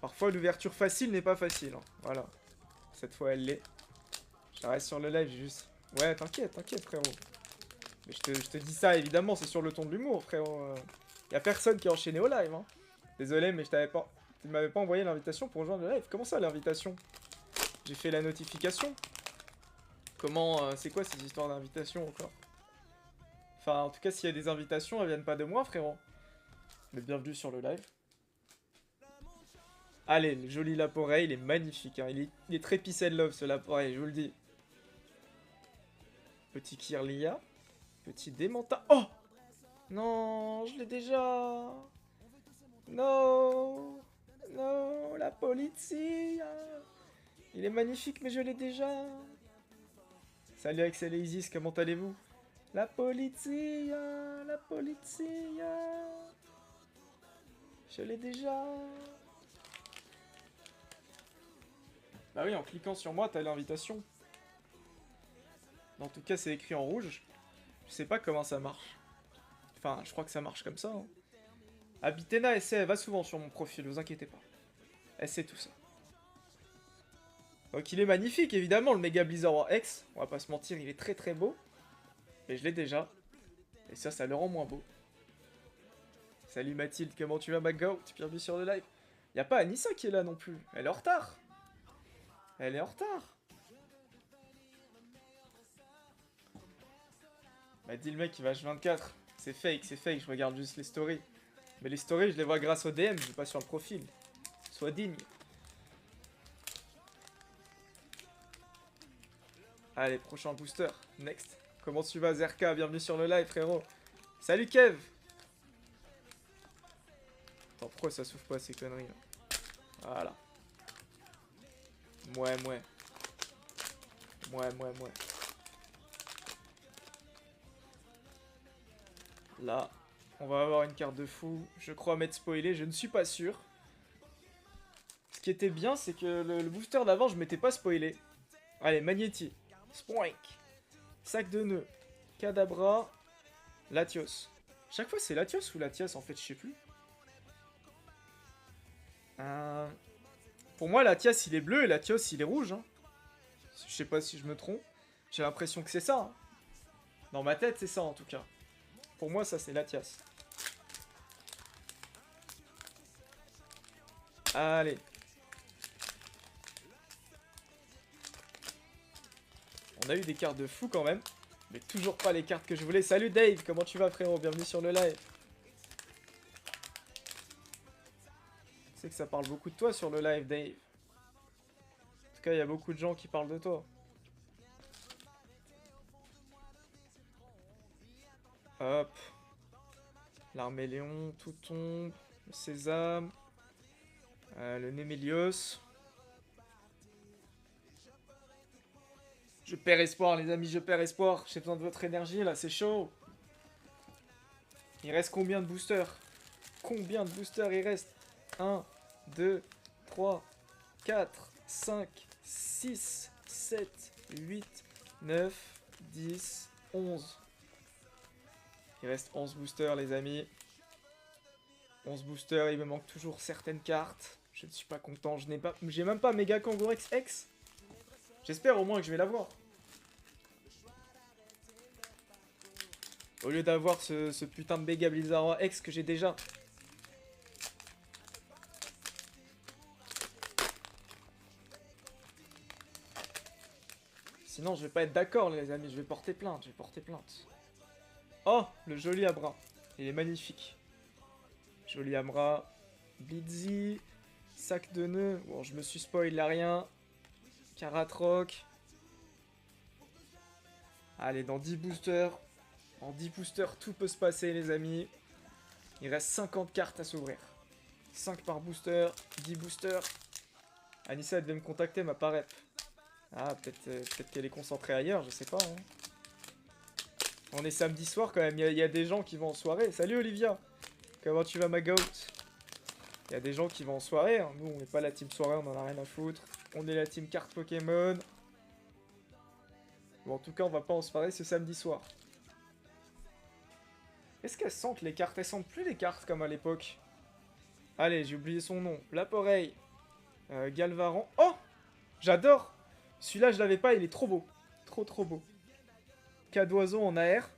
[SPEAKER 1] Parfois l'ouverture facile n'est pas facile. Hein. Voilà. Cette fois elle l'est. Je reste sur le live, j'ai juste... Ouais, t'inquiète, t'inquiète frérot. Mais je te dis ça évidemment, c'est sur le ton de l'humour frérot. Y a personne qui est enchaîné au live. Hein. Désolé, mais je t'avais pas... Tu m'avais pas envoyé l'invitation pour rejoindre le live. Comment ça l'invitation? J'ai fait la notification. Comment... c'est quoi ces histoires d'invitation encore? Enfin, en tout cas, s'il y a des invitations, elles viennent pas de moi, frérot. Mais bienvenue sur le live. Allez, le joli Laporeille, il est magnifique. Hein. Il est très peace and love, ce Laporeille, je vous le dis. Petit Kirlia. Petit Démenta. Oh! Non, je l'ai déjà. Non. Non, la polizia. Il est magnifique, mais je l'ai déjà. Salut Axel et Isis, comment allez-vous? La polizia, la polizia. Je l'ai déjà. Bah oui, en cliquant sur moi, t'as l'invitation. En tout cas, c'est écrit en rouge. Je sais pas comment ça marche. Enfin, je crois que ça marche comme ça. Hein. Abitena, elle va souvent sur mon profil, vous inquiétez pas. Elle sait tout ça. Donc il est magnifique, évidemment, le Mega Blizzard War X. On va pas se mentir, il est très très beau. Mais je l'ai déjà. Et ça le rend moins beau. Salut Mathilde, comment tu vas McGo? Tu es bienvenue sur le live. Y a pas Anissa qui est là non plus. Elle est en retard. Elle est en retard. M'a dit le mec qui va H24. C'est fake, je regarde juste les stories. Mais les stories, je les vois grâce au DM, je vais pas sur le profil. Sois digne. Allez, prochain booster. Next. Comment tu vas Zerka? Bienvenue sur le live frérot. Salut Kev. Attends, pourquoi ça souffle pas ces conneries là? Voilà. Mouais. Là, on va avoir une carte de fou. Je crois m'être spoilé, je ne suis pas sûr. Ce qui était bien, c'est que le booster d'avant, je m'étais pas spoilé. Allez, Magnéti. Spoink. Sac de nœuds. Kadabra. Latios. Chaque fois, c'est Latios ou Latias, en fait, je sais plus. Pour moi, Latias, il est bleu et Latios, il est rouge. Hein. Je sais pas si je me trompe. J'ai l'impression que c'est ça. Hein. Dans ma tête, c'est ça, en tout cas. Pour moi, ça, c'est Latias. Allez. On a eu des cartes de fou quand même. Mais toujours pas les cartes que je voulais. Salut Dave, comment tu vas frérot? Bienvenue sur le live. Je sais que ça parle beaucoup de toi sur le live, Dave. En tout cas, il y a beaucoup de gens qui parlent de toi. Hop. L'Arméléon, tout tombe. Le Sésame. Le Némélios. Je perds espoir, les amis, je perds espoir. J'ai besoin de votre énergie, là, c'est chaud. Il reste combien de boosters? Combien de boosters il reste? 1, 2, 3, 4, 5, 6, 7, 8, 9, 10, 11. Il reste 11 boosters, les amis. 11 boosters, il me manque toujours certaines cartes. Je ne suis pas content, j'ai même pas Mega Kangourex X. J'espère au moins que je vais l'avoir. Au lieu d'avoir ce putain de Mega Blizzard X que j'ai déjà. Sinon, je vais pas être d'accord, les amis. Je vais porter plainte, Oh, le joli Abra. Il est magnifique. Joli Abra. Blitzy. Sac de nœuds. Bon, je me suis spoil là rien. Karatroc. Allez, dans 10 boosters. En 10 boosters, tout peut se passer, les amis. Il reste 50 cartes à s'ouvrir. 5 par booster. 10 boosters. Anissa, elle devait me contacter, ma pas rep. Ah, peut-être qu'elle est concentrée ailleurs, je sais pas. Hein. On est samedi soir quand même, il y a des gens qui vont en soirée. Salut Olivia. Comment tu vas ma goat? Il y a des gens qui vont en soirée, hein. Nous on n'est pas la team soirée, on en a rien à foutre. On est la team carte Pokémon. Bon, en tout cas on va pas en soirée ce samedi soir. Est-ce qu'elles sentent les cartes? Elles sentent plus les cartes comme à l'époque. Allez, j'ai oublié son nom. Laporeille. Galvaran. Oh! J'adore! Celui-là je l'avais pas, il est trop beau. Trop beau. Cas d'oiseau en AR.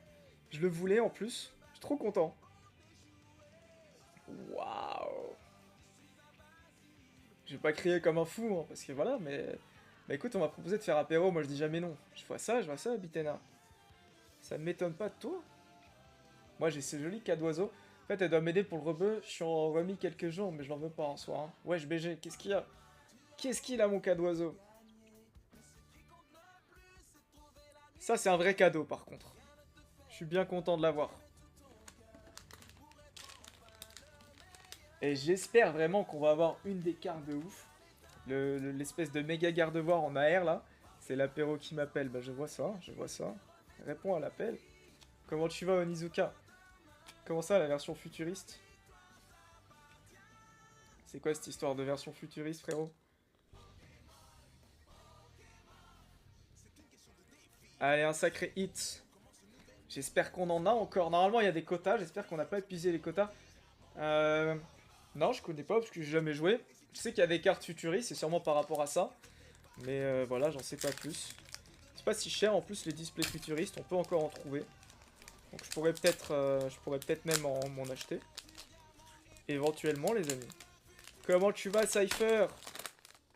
[SPEAKER 1] Je le voulais en plus. Je suis trop content. Waouh! Je vais pas crier comme un fou, hein, parce que voilà, mais... Bah écoute, on m'a proposé de faire apéro, moi je dis jamais non. Je vois ça, Bitena. Ça ne m'étonne pas de toi. Moi j'ai ces jolis cas d'oiseaux. En fait, elle doit m'aider pour le rebeu. Je suis en remis quelques jours, mais je l'en veux pas en soi. Hein. Wesh BG, qu'est-ce qu'il y a? Qu'est-ce qu'il a mon cas d'oiseau? Ça c'est un vrai cadeau par contre. Je suis bien content de l'avoir. Et j'espère vraiment qu'on va avoir une des cartes de ouf. L'espèce de méga garde-voir en AR là. C'est l'apéro qui m'appelle. Bah je vois ça. Réponds à l'appel. Comment tu vas Onizuka? Comment ça la version futuriste? C'est quoi cette histoire de version futuriste frérot? Allez un sacré hit. J'espère qu'on en a encore. Normalement il y a des quotas. J'espère qu'on n'a pas épuisé les quotas. Non je connais pas parce que j'ai jamais joué. Je sais qu'il y a des cartes futuristes, c'est sûrement par rapport à ça. Mais voilà, j'en sais pas plus. C'est pas si cher en plus les displays futuristes, on peut encore en trouver. Donc je pourrais peut-être même m'en acheter. Éventuellement les amis. Comment tu vas Cypher?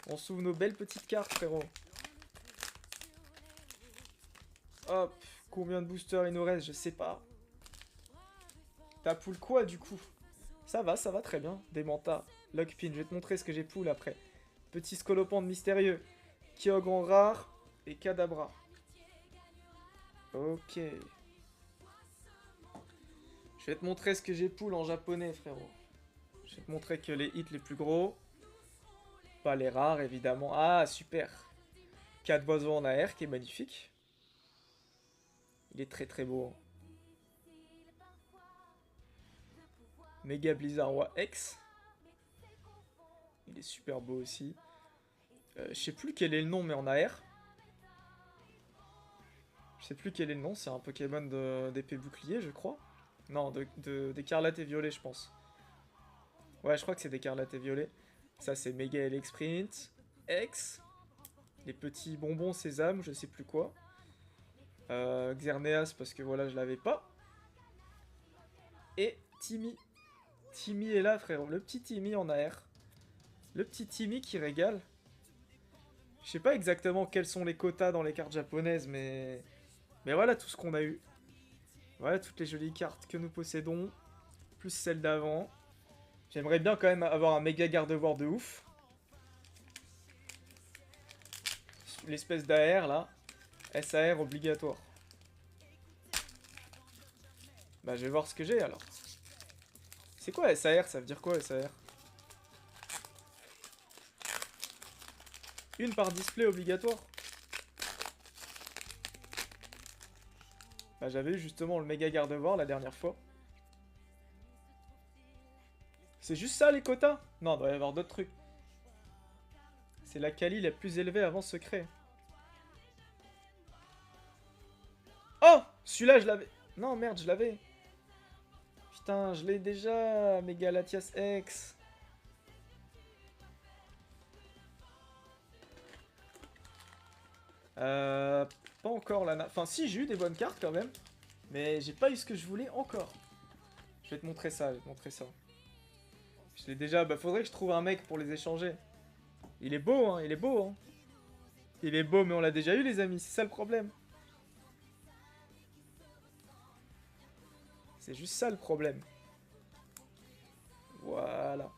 [SPEAKER 1] On s'ouvre nos belles petites cartes frérot. Hop, combien de boosters il nous reste? Je sais pas. T'as pull quoi du coup? Ça va très bien. Des mantas. Lockpin, je vais te montrer ce que j'ai pull après. Petit scolopendre mystérieux. Kyogre en rare. Et Kadabra. Ok. Je vais te montrer ce que j'ai pull en japonais, frérot. Je vais te montrer que les hits les plus gros. Pas les rares, évidemment. Ah, super. 4 oiseaux en AR, qui est magnifique. Il est très beau. Méga Blizzard Roi X. Il est super beau aussi. Je sais plus quel est le nom, mais en AR. Je sais plus quel est le nom, c'est un Pokémon d'épée bouclier, je crois. Non, d'écarlate et violet, je pense. Ouais, je crois que c'est d'écarlate et violet. Ça, c'est Méga Elexprint. X. Les petits bonbons sésame, je sais plus quoi. Xerneas, parce que voilà, je l'avais pas. Et Timmy. Timmy est là, frérot. Le petit Timmy en AR. Le petit Timmy qui régale. Je sais pas exactement quels sont les quotas dans les cartes japonaises, mais voilà tout ce qu'on a eu. Voilà toutes les jolies cartes que nous possédons. Plus celles d'avant. J'aimerais bien quand même avoir un méga garde-voir de ouf. L'espèce d'AR là. SAR obligatoire. Bah je vais voir ce que j'ai alors. C'est quoi SAR? Ça veut dire quoi SAR? Une par display obligatoire. Bah j'avais eu justement le méga garde-voir la dernière fois. C'est juste ça les quotas? Non, il doit y avoir d'autres trucs. C'est la quali la plus élevée avant secret. Oh! Celui-là je l'avais... Non merde, je l'avais. Putain, je l'ai déjà, Méga Latias X. Pas encore là. Enfin si, j'ai eu des bonnes cartes quand même. Mais j'ai pas eu ce que je voulais encore. Je vais te montrer ça, Je l'ai déjà, bah faudrait que je trouve un mec pour les échanger. Il est beau hein, il est beau hein. Il est beau mais on l'a déjà eu les amis, c'est ça le problème. C'est juste ça le problème. Voilà.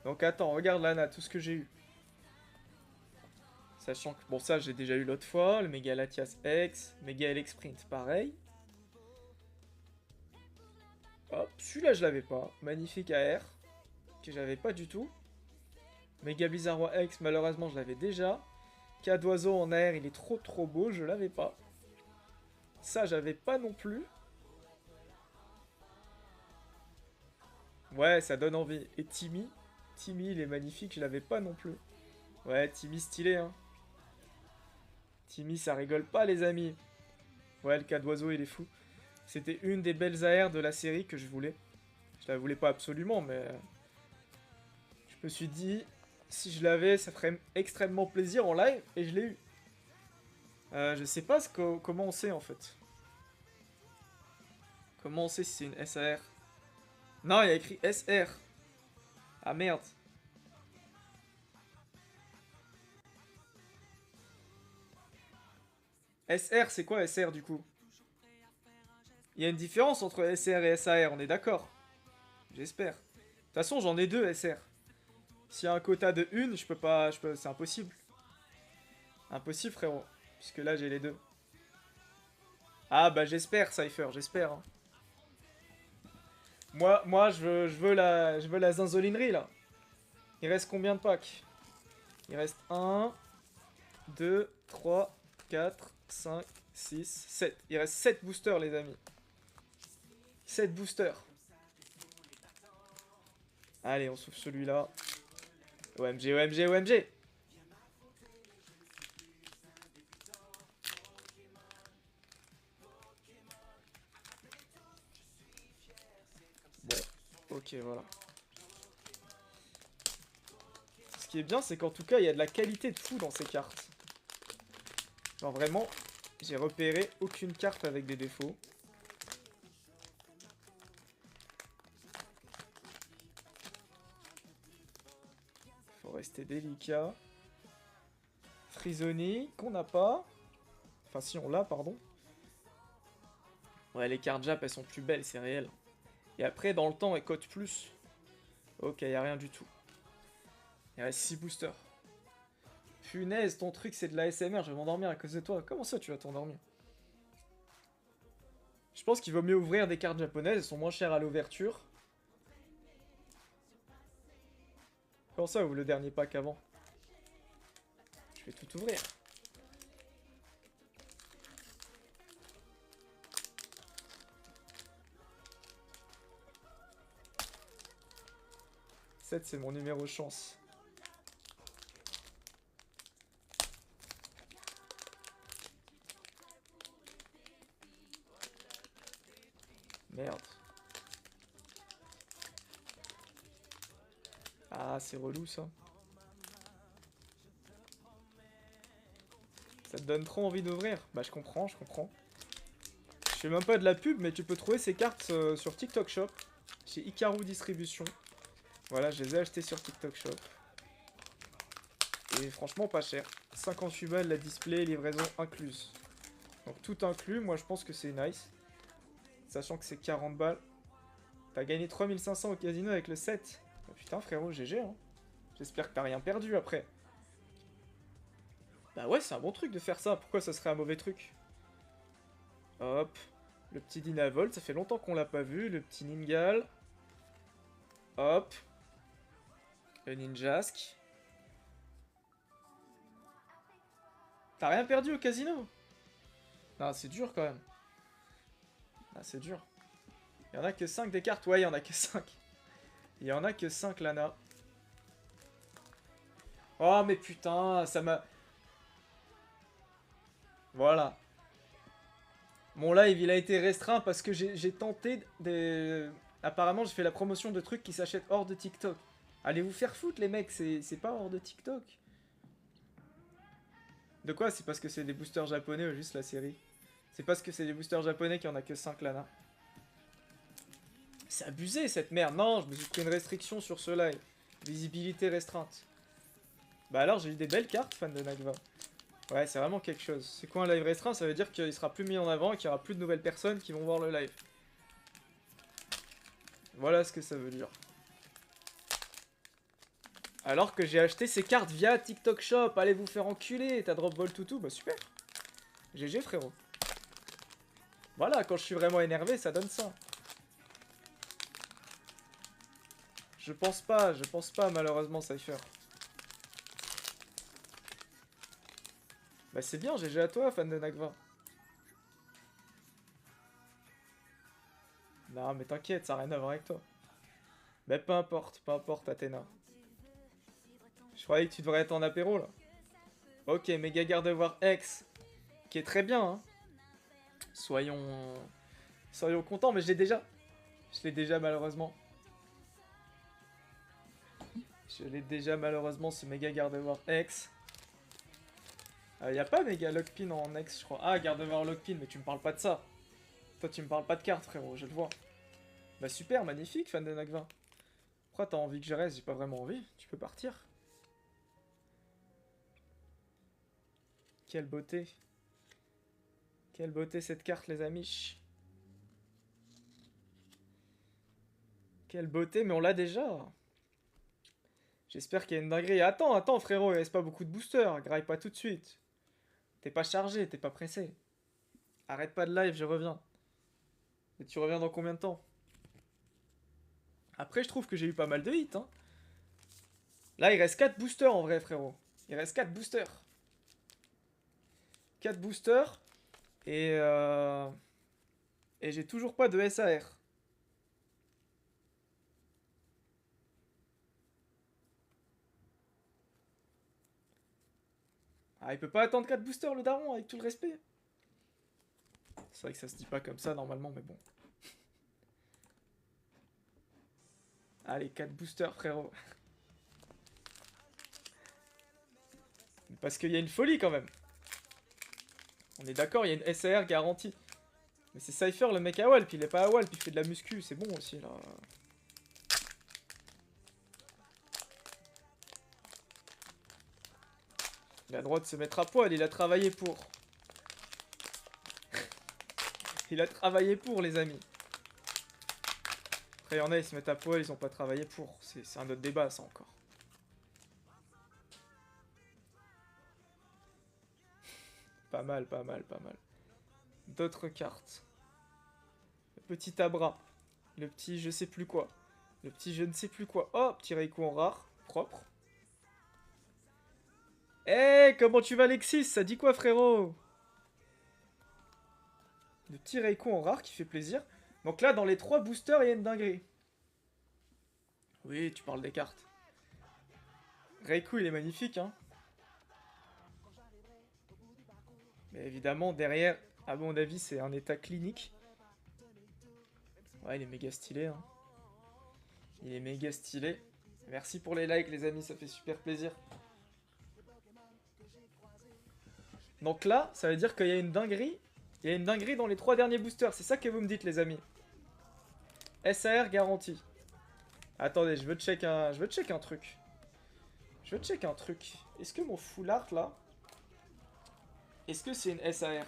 [SPEAKER 1] Donc attends, regarde Lana, tout ce que j'ai eu. Sachant que, bon ça j'ai déjà eu l'autre fois, le Méga Latias X, Méga Elexprint pareil. Hop, celui-là je l'avais pas. Magnifique AR, que j'avais pas du tout. Méga Blizzard Roi X, malheureusement je l'avais déjà. Cas d'oiseau en AR, il est trop beau, je l'avais pas. Ça, j'avais pas non plus. Ouais, ça donne envie. Et Timmy. Timmy, il est magnifique, je l'avais pas non plus. Ouais, Timmy stylé, hein. Timmy, ça rigole pas, les amis. Ouais, le cas d'oiseau, il est fou. C'était une des belles AR de la série que je voulais. Je la voulais pas absolument, mais... Je me suis dit, si je l'avais, ça ferait extrêmement plaisir en live, et je l'ai eu. Je sais pas comment on sait, en fait. Comment on sait si c'est une SAR? Non, il y a écrit SR. Ah merde. SR, c'est quoi SR du coup? Il y a une différence entre SR et SAR, on est d'accord? J'espère. De toute façon, j'en ai deux SR. S'il y a un quota de une, je peux pas... c'est impossible. Impossible, frérot. Puisque là, j'ai les deux. Ah bah j'espère, Cypher, j'espère. Hein. Moi je veux la zinzolinerie, là. Il reste combien de packs? Il reste 1, 2, 3, 4, 5, 6, 7. Il reste 7 boosters, les amis. 7 boosters. Allez, on souffle celui-là. OMG, OMG, OMG. Bon, ok, voilà. Ce qui est bien, c'est qu'en tout cas, il y a de la qualité de fou dans ces cartes. Genre vraiment, j'ai repéré aucune carte avec des défauts. Faut rester délicat. Frisoni, qu'on n'a pas. Enfin, si, on l'a, pardon. Ouais, les cartes Jap, elles sont plus belles, c'est réel. Et après, dans le temps, elles cotent plus. Ok, y a rien du tout. Il reste 6 boosters. Punaise, ton truc, c'est de la SMR, je vais m'endormir à cause de toi. Comment ça, tu vas t'endormir? Je pense qu'il vaut mieux ouvrir des cartes japonaises, elles sont moins chères à l'ouverture. Comment ça, ouvre le dernier pack avant? Je vais tout ouvrir. C'est mon numéro chance. Merde. Ah, c'est relou ça. Ça te donne trop envie d'ouvrir. Bah je comprends, je comprends. Je fais même pas de la pub, mais tu peux trouver ces cartes sur TikTok Shop. Chez Ikaru Distribution. Voilà, je les ai achetées sur TikTok Shop. Et franchement pas cher. 58 balles la display, livraison incluse. Donc tout inclus, moi je pense que c'est nice. Sachant que c'est 40 balles. T'as gagné 3500 au casino avec le 7. Bah, putain frérot, GG hein. J'espère que t'as rien perdu après. Bah ouais, c'est un bon truc de faire ça. Pourquoi ça serait un mauvais truc? Hop. Le petit Dynavolt, ça fait longtemps qu'on l'a pas vu. Le petit Ningal. Hop. Le Ninjask. T'as rien perdu au casino? Non, c'est dur quand même. Ah, c'est dur. Il y en a que 5 des cartes. Ouais, il y en a que 5. Il y en a que 5, Lana. Oh, mais putain, ça m'a... Voilà. Mon live, il a été restreint parce que j'ai tenté de... Apparemment, j'ai fait la promotion de trucs qui s'achètent hors de TikTok. Allez vous faire foutre, les mecs, c'est pas hors de TikTok. De quoi? C'est parce que c'est des boosters japonais ou juste la série? C'est parce que c'est des boosters japonais qu'il y en a que 5, Lana. C'est abusé, cette merde. Non, je me suis pris une restriction sur ce live. Visibilité restreinte. Bah alors, j'ai eu des belles cartes, fan de Nagva. Ouais, c'est vraiment quelque chose. C'est quoi un live restreint? Ça veut dire qu'il sera plus mis en avant et qu'il y aura plus de nouvelles personnes qui vont voir le live. Voilà ce que ça veut dire. Alors que j'ai acheté ces cartes via TikTok Shop. Allez vous faire enculer. T'as drop vol toutou? Bah super. GG frérot. Voilà, quand je suis vraiment énervé, ça donne ça. Je pense pas malheureusement Cypher. Bah c'est bien, GG à toi, fan de Nagva. Non, mais t'inquiète, ça n'a rien à voir avec toi. Mais peu importe, Athéna. Je croyais que tu devrais être en apéro, là. Ok, Méga Gardevoir X, qui est très bien, hein. Soyons contents, mais je l'ai déjà. Je l'ai déjà, malheureusement. Je l'ai déjà, malheureusement, ce Méga Gardevoir X. Y a pas Méga Lockpin en X, je crois. Ah, Gardevoir Lockpin, mais tu me parles pas de ça. Toi, tu me parles pas de cartes, frérot, je le vois. Bah super, magnifique, fan de Nagvin. Pourquoi t'as envie que je reste? J'ai pas vraiment envie. Tu peux partir. Quelle beauté. Quelle beauté cette carte, les amis. Quelle beauté, mais on l'a déjà. J'espère qu'il y a une dinguerie. Attends, frérot, il reste pas beaucoup de boosters. Graille pas tout de suite. T'es pas chargé, t'es pas pressé. Arrête pas de live, je reviens. Et tu reviens dans combien de temps? Après, je trouve que j'ai eu pas mal de hits, hein. Là, il reste 4 boosters en vrai, frérot. Il reste 4 boosters. 4 boosters. Et j'ai toujours pas de SAR. Ah, il peut pas attendre 4 boosters, le daron, avec tout le respect. C'est vrai que ça se dit pas comme ça, normalement, mais bon. Allez, 4 boosters, frérot. Parce qu'il y a une folie, quand même. On est d'accord, il y a une SAR garantie. Mais c'est Cypher, le mec à Walp. Il est pas à Walp, il fait de la muscu. C'est bon aussi, là. Il a le droit de se mettre à poil, il a travaillé pour. Il a travaillé pour, les amis. Après, il y en a, ils se mettent à poil, ils ont pas travaillé pour. C'est un autre débat, ça, encore. Pas mal. D'autres cartes. Le petit Abra. Le petit je sais plus quoi. Le petit je ne sais plus quoi. Oh, petit Raikou en rare. Propre. Eh, hey, comment tu vas, Alexis? Ça dit quoi, frérot? Le petit Raikou en rare qui fait plaisir. Donc là, dans les 3 boosters, il y a une dinguerie. Oui, tu parles des cartes. Raikou, il est magnifique, hein. Mais évidemment, derrière, à mon avis, c'est un état clinique. Ouais, il est méga stylé, hein. Il est méga stylé. Merci pour les likes, les amis, ça fait super plaisir. Donc là, ça veut dire qu'il y a une dinguerie. Il y a une dinguerie dans les 3 derniers boosters. C'est ça que vous me dites, les amis. SAR garantie. Attendez, je veux check un truc. Est-ce que mon full art, là... Est-ce que c'est une SAR?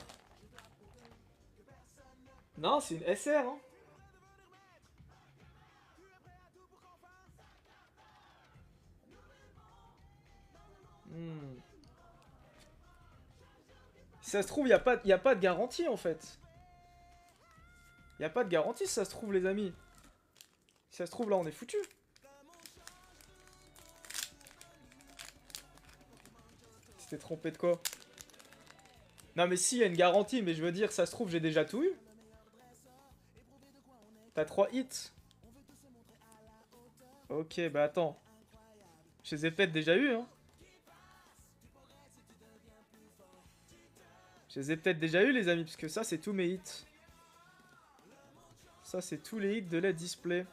[SPEAKER 1] Non, c'est une SR, hein. Si ça se trouve, y a pas de garantie, en fait. Y a pas de garantie, si ça se trouve, les amis. Si ça se trouve, là, on est foutu. T'es trompé de quoi? Non, mais si, y a une garantie, mais je veux dire, ça se trouve, j'ai déjà tout eu. T'as 3 hits. Ok, bah attends. Je les ai peut-être déjà eu, hein. Je les ai peut-être déjà eu, les amis, parce que ça, c'est tous mes hits. Ça, c'est tous les hits de la display.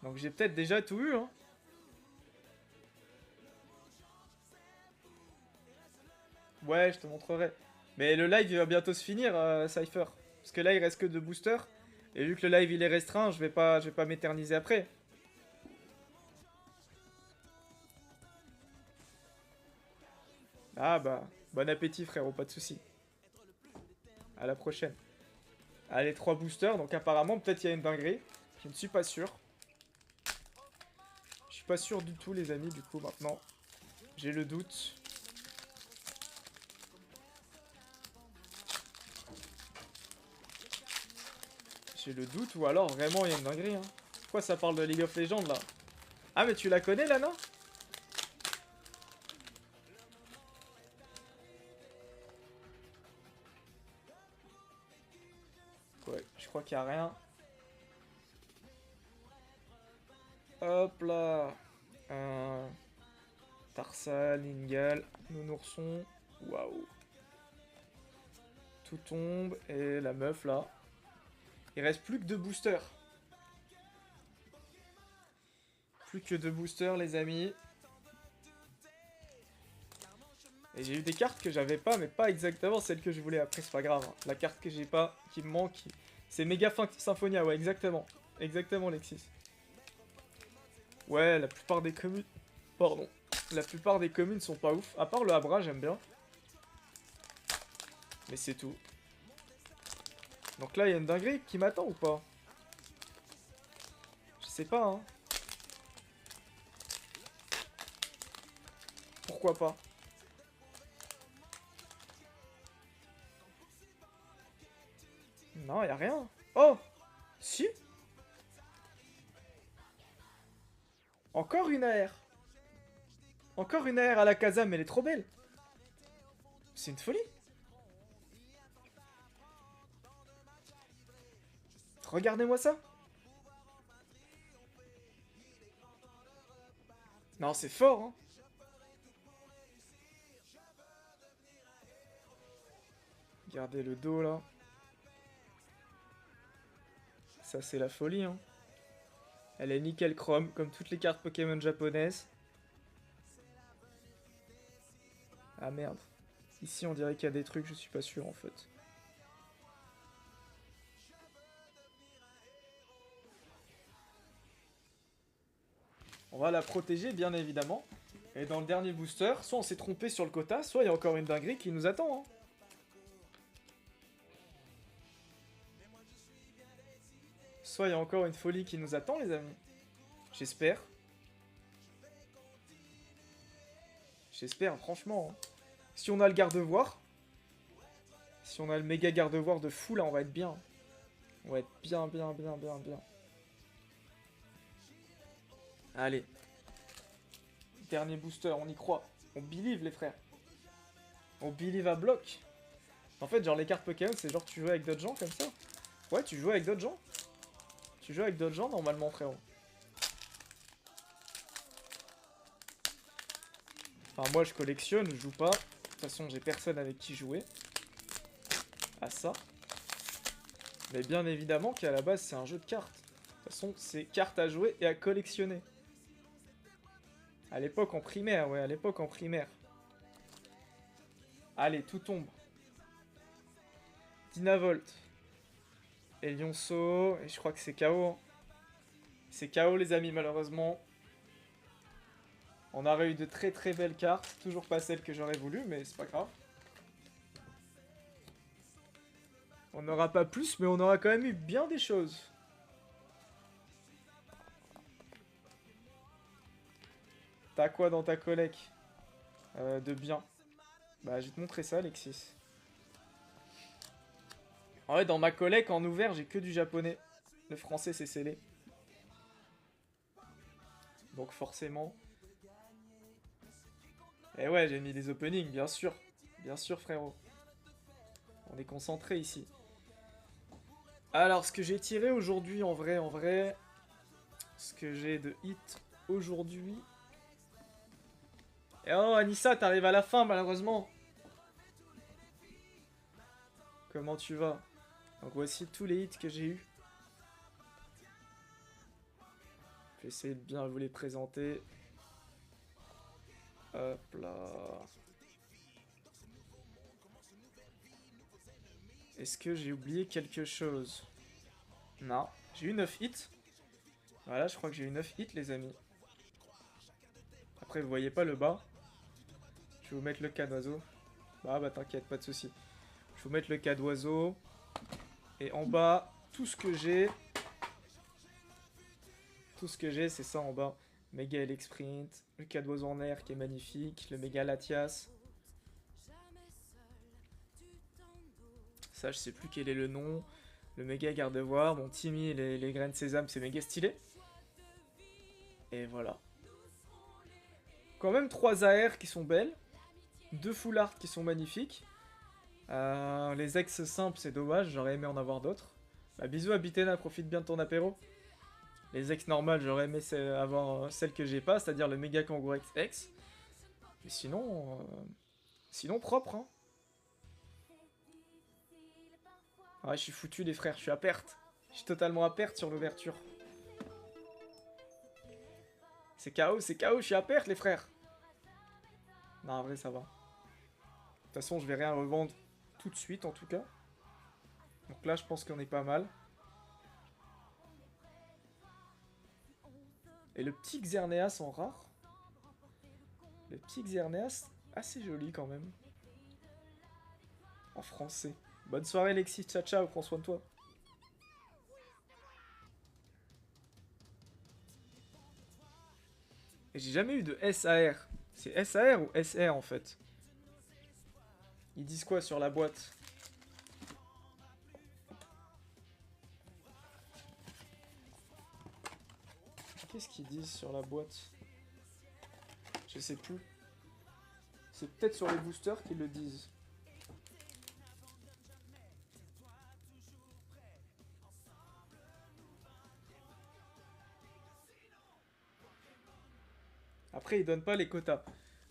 [SPEAKER 1] Donc j'ai peut-être déjà tout eu, hein. Ouais, je te montrerai. Mais le live, il va bientôt se finir, Cypher. Parce que là, il reste que 2 boosters. Et vu que le live, il est restreint, je vais pas m'éterniser après. Ah bah, bon appétit, frérot, pas de soucis. À la prochaine. Allez, 3 boosters, donc apparemment, peut-être il y a une dinguerie. Je ne suis pas sûr. Je suis pas sûr du tout, les amis, du coup, maintenant. J'ai le doute. J'ai le doute, ou alors, vraiment, il y a une dinguerie, hein. Pourquoi ça parle de League of Legends, là? Ah, mais tu la connais, Lana? Ouais, je qu'il n'y a rien. Hop là. Tarsal, Ningal, Nounourson. Waouh. Tout tombe. Et la meuf là. Il reste plus que 2 boosters. Plus que 2 boosters les amis. Et j'ai eu des cartes que j'avais pas, mais pas exactement celles que je voulais. Après, c'est pas grave. Hein. La carte que j'ai pas, qui me manque, c'est Mega Symphonia. Ouais, exactement. Exactement, Lexis. Ouais, la plupart des communes... Pardon. La plupart des communes sont pas ouf. À part le Abra, j'aime bien. Mais c'est tout. Donc là, il y a une dinguerie qui m'attend ou pas? Je sais pas, hein. Pourquoi pas? Non, y a rien. Oh! Si! Encore une AR! Encore une AR à la Kazam, elle est trop belle! C'est une folie! Regardez-moi ça! Non, c'est fort, hein! Regardez le dos, là. Ça, c'est la folie, hein. Elle est nickel chrome, comme toutes les cartes Pokémon japonaises. Ah merde. Ici, on dirait qu'il y a des trucs, je suis pas sûr, en fait. On va la protéger, bien évidemment. Et dans le dernier booster, soit on s'est trompé sur le quota, soit il y a encore une dinguerie qui nous attend, hein. Soit il y a encore une folie qui nous attend, les amis. J'espère. J'espère, franchement. Hein. Si on a le garde-voir. Si on a le méga garde-voir de fou, là, on va être bien. On va être bien, bien, bien, bien, bien. Allez. Dernier booster, on y croit. On believe, les frères. On believe à bloc. En fait, genre, les cartes Pokémon, c'est genre tu joues avec d'autres gens comme ça. Ouais, tu joues avec d'autres gens. Tu joues avec d'autres gens, normalement, frérot. Enfin, moi, je collectionne, je joue pas. De toute façon, j'ai personne avec qui jouer. À ça. Mais bien évidemment qu'à la base, c'est un jeu de cartes. De toute façon, c'est cartes à jouer et à collectionner. À l'époque, en primaire, ouais, à l'époque, en primaire. Allez, tout tombe. Dynavolt. Et Lionceau. Et je crois que c'est KO. Hein. C'est KO, les amis, malheureusement. On aurait eu de très très belles cartes. Toujours pas celles que j'aurais voulu, mais c'est pas grave. On n'aura pas plus, mais on aura quand même eu bien des choses. T'as quoi dans ta collecte de bien? Bah, je vais te montrer ça, Alexis. En vrai, dans ma collecte, en ouvert, j'ai que du japonais. Le français, c'est scellé. Donc forcément... Eh ouais, j'ai mis des openings, bien sûr. Bien sûr, frérot. On est concentré ici. Alors, ce que j'ai tiré aujourd'hui, en vrai... Ce que j'ai de hit aujourd'hui... Et oh, Anissa, t'arrives à la fin, malheureusement. Comment tu vas? Donc voici tous les hits que j'ai eus. Je vais essayer de bien vous les présenter. Hop là. Est-ce que j'ai oublié quelque chose? Non. J'ai eu 9 hits. Voilà, je crois que j'ai eu 9 hits, les amis. Après, vous voyez pas le bas. Je vais vous mettre le cas d'oiseau. Bah t'inquiète, pas de soucis. Je vais vous mettre le cas d'oiseau. Et en bas, tout ce que j'ai... Tout ce que j'ai, c'est ça en bas. Méga Elec Sprint, le cas d'oiseau en air qui est magnifique, le méga Latias. Ça, je sais plus quel est le nom. Le méga Gardevoir, mon Timmy, les graines sésame, c'est méga stylé. Et voilà. Quand même 3 AR qui sont belles. 2 full art qui sont magnifiques. Les ex simples, c'est dommage, j'aurais aimé en avoir d'autres. Bah bisous à Bitena, profite bien de ton apéro. Les ex normales, j'aurais aimé avoir celle que j'ai pas, c'est-à-dire le méga kangourou X. Mais sinon... Sinon propre, hein. Ouais, je suis foutu les frères, je suis à perte. Je suis totalement à perte sur l'ouverture. C'est KO, je suis à perte les frères. Non, en vrai, ça va. De toute façon, je vais rien revendre tout de suite, en tout cas. Donc là, je pense qu'on est pas mal. Et le petit Xerneas en rare. Le petit Xerneas, assez joli quand même. En français. Bonne soirée, Alexis. Ciao, ciao. Prends soin de toi. Et j'ai jamais eu de SAR. C'est SAR ou SR en fait? Ils disent quoi sur la boîte? Qu'est-ce qu'ils disent sur la boîte? Je sais plus. C'est peut-être sur les boosters qu'ils le disent. Après, ils donnent pas les quotas.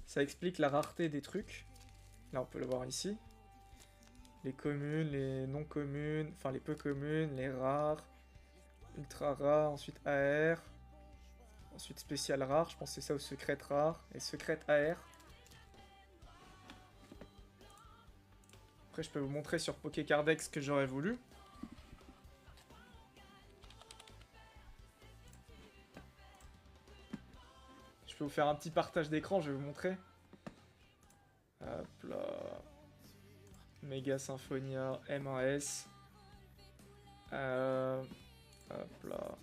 [SPEAKER 1] Ça explique la rareté des trucs. Là, on peut le voir ici. Les communes, les non communes, enfin les peu communes, les rares, ultra rares, ensuite AR, ensuite spécial rare, je pense que c'est ça, ou secrète rare, et secrète AR. Après, je peux vous montrer sur Pokécardex ce que j'aurais voulu. Je peux vous faire un petit partage d'écran, je vais vous montrer. Hop là. Mega Symphonia, M1S. Hop là.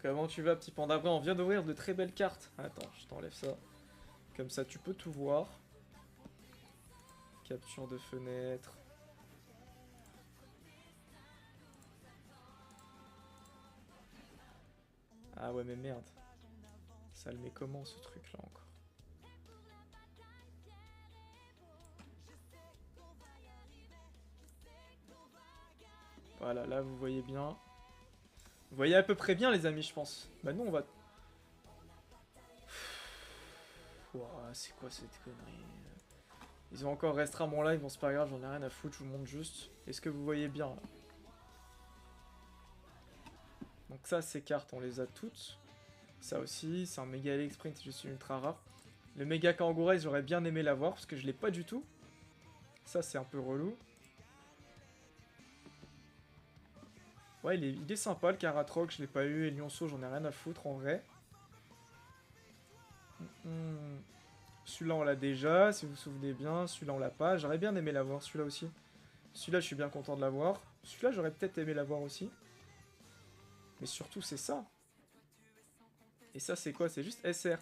[SPEAKER 1] Comment tu vas, petit panda? On vient d'ouvrir de très belles cartes. Attends, je t'enlève ça. Comme ça, tu peux tout voir. Capture de fenêtre. Ah ouais, mais merde. Ça le met comment, ce truc-là, encore? Voilà, là, vous voyez bien. Vous voyez à peu près bien, les amis, je pense. Bah nous, on va... Ouah, c'est quoi cette connerie? Ils ont encore restreint mon live, bon c'est pas grave, j'en ai rien à foutre, je vous montre juste. Est-ce que vous voyez bien, là? Donc ça, ces cartes, on les a toutes. Ça aussi, c'est un méga Sprint, je suis ultra rare. Le méga Kangourais, j'aurais bien aimé l'avoir, parce que je l'ai pas du tout. Ça, c'est un peu relou. Ouais, il est sympa, le Karatroc, je l'ai pas eu, et Lionceau, j'en ai rien à foutre, en vrai. Celui-là, on l'a déjà, si vous vous souvenez bien. Celui-là, on l'a pas. J'aurais bien aimé l'avoir, celui-là aussi. Celui-là, je suis bien content de l'avoir. Celui-là, j'aurais peut-être aimé l'avoir aussi. Mais surtout, c'est ça. Et ça, c'est quoi? C'est juste SR.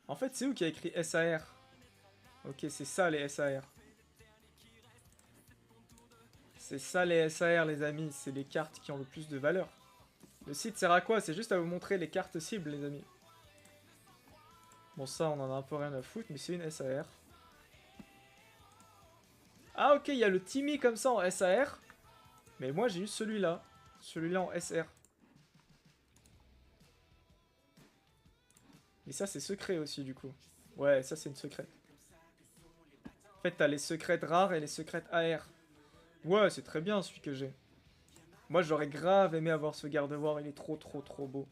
[SPEAKER 1] En fait, c'est où qui a écrit SAR? Ok, c'est ça, les SAR. C'est ça, les SAR, les amis. C'est les cartes qui ont le plus de valeur. Le site sert à quoi? C'est juste à vous montrer les cartes cibles, les amis. Bon, ça, on en a un peu rien à foutre, mais c'est une SAR. Ah, ok, il y a le Timmy comme ça en SAR. Mais moi, j'ai eu celui-là. Celui-là en SR. Et ça, c'est secret aussi, du coup. Ouais, ça, c'est une secrète. En fait, t'as les secrètes rares et les secrètes AR. Ouais, c'est très bien, celui que j'ai. Moi, j'aurais grave aimé avoir ce garde-voir. Il est trop, trop, trop beau.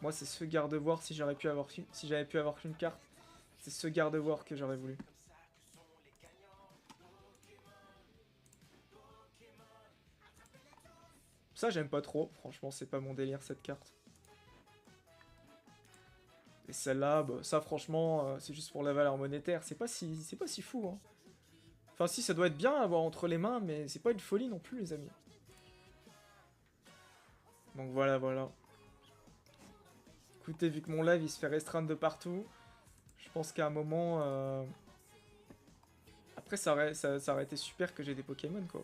[SPEAKER 1] Moi, c'est ce garde-voir si j'avais pu avoir qu'une carte. C'est ce garde-voir que j'aurais voulu. Ça, j'aime pas trop. Franchement, c'est pas mon délire, cette carte. Et celle-là, bah, ça, franchement, c'est juste pour la valeur monétaire. C'est pas si fou, hein. Enfin, si, ça doit être bien à avoir entre les mains, mais c'est pas une folie non plus, les amis. Donc voilà, voilà. Écoutez, vu que mon live, il se fait restreindre de partout, je pense qu'à un moment... Après, ça aurait été super que j'ai des Pokémon, quoi.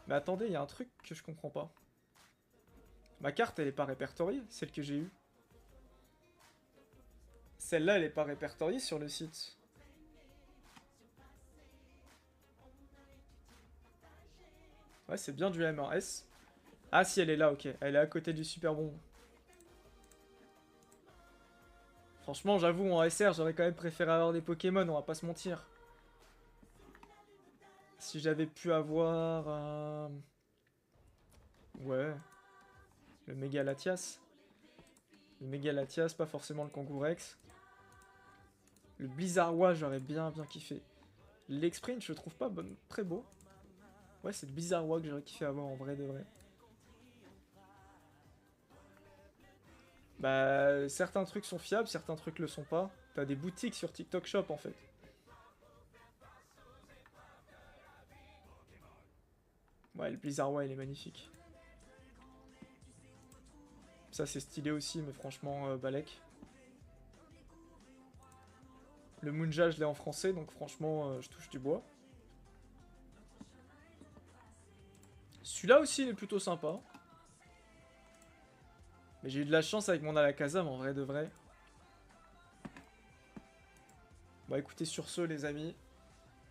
[SPEAKER 1] Mais attendez, il y a un truc que je comprends pas. Ma carte, elle est pas répertoriée, celle que j'ai eue. Celle-là, elle est pas répertoriée sur le site. Ouais, c'est bien du M1S. Ah si, elle est là, ok. Elle est à côté du super bon. Franchement, j'avoue, en SR, j'aurais quand même préféré avoir des Pokémon, on va pas se mentir. Si j'avais pu avoir... Ouais. Le Méga Latias. Le Méga Latias, pas forcément le Kangourex. Le Blizzardwa, j'aurais bien kiffé. L'Exprint, je le trouve pas très beau. Ouais, c'est le Blizzardwa que j'aurais kiffé avoir en vrai de vrai. Bah, certains trucs sont fiables, certains trucs le sont pas. T'as des boutiques sur TikTok Shop en fait. Ouais, le Blizzardwa, il est magnifique. Ça, c'est stylé aussi, mais franchement, Balek. Le Munja, je l'ai en français, donc franchement, je touche du bois. Celui-là aussi, il est plutôt sympa. Mais j'ai eu de la chance avec mon Alakazam, en vrai de vrai. Bon, écoutez, sur ce, les amis,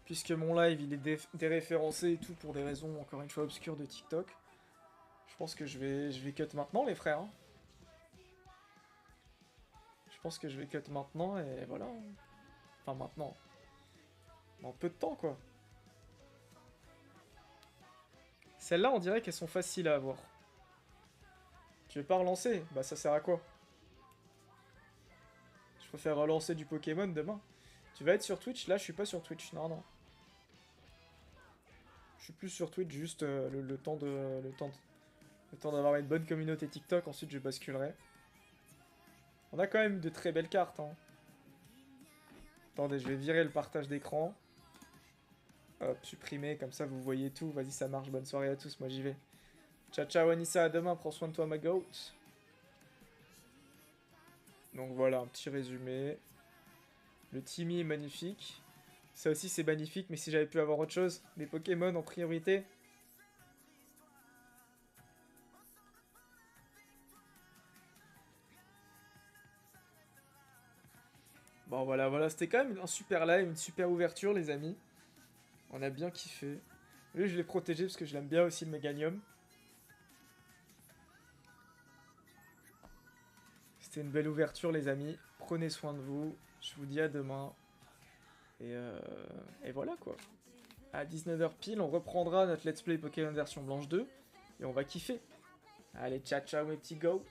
[SPEAKER 1] puisque mon live, il est déréférencé et tout pour des raisons, encore une fois, obscures de TikTok, je pense que je vais cut maintenant, les frères. Hein. Je pense que je vais cut maintenant, et voilà. Enfin, maintenant. Dans peu de temps, quoi. Celles-là, on dirait qu'elles sont faciles à avoir. Tu veux pas relancer? Bah, ça sert à quoi? Je préfère relancer du Pokémon demain. Tu vas être sur Twitch? Là, je suis pas sur Twitch. Non, non. Je suis plus sur Twitch, juste le temps d'avoir une bonne communauté TikTok. Ensuite, je basculerai. On a quand même de très belles cartes. Hein. Attendez, je vais virer le partage d'écran. Hop, supprimer, comme ça vous voyez tout. Vas-y, ça marche. Bonne soirée à tous. Moi, j'y vais. Ciao, ciao, Anissa. À demain. Prends soin de toi, ma goat. Donc voilà, un petit résumé. Le Timmy est magnifique. Ça aussi, c'est magnifique. Mais si j'avais pu avoir autre chose, des Pokémon en priorité. Bon, voilà, c'était quand même un super live, une super ouverture, les amis. On a bien kiffé. Lui, je l'ai protégé parce que je l'aime bien aussi, le Meganium. C'était une belle ouverture, les amis. Prenez soin de vous. Je vous dis à demain. Et voilà, quoi. À 19h pile, on reprendra notre Let's Play Pokémon version blanche 2. Et on va kiffer. Allez, ciao, ciao, mes petits goats.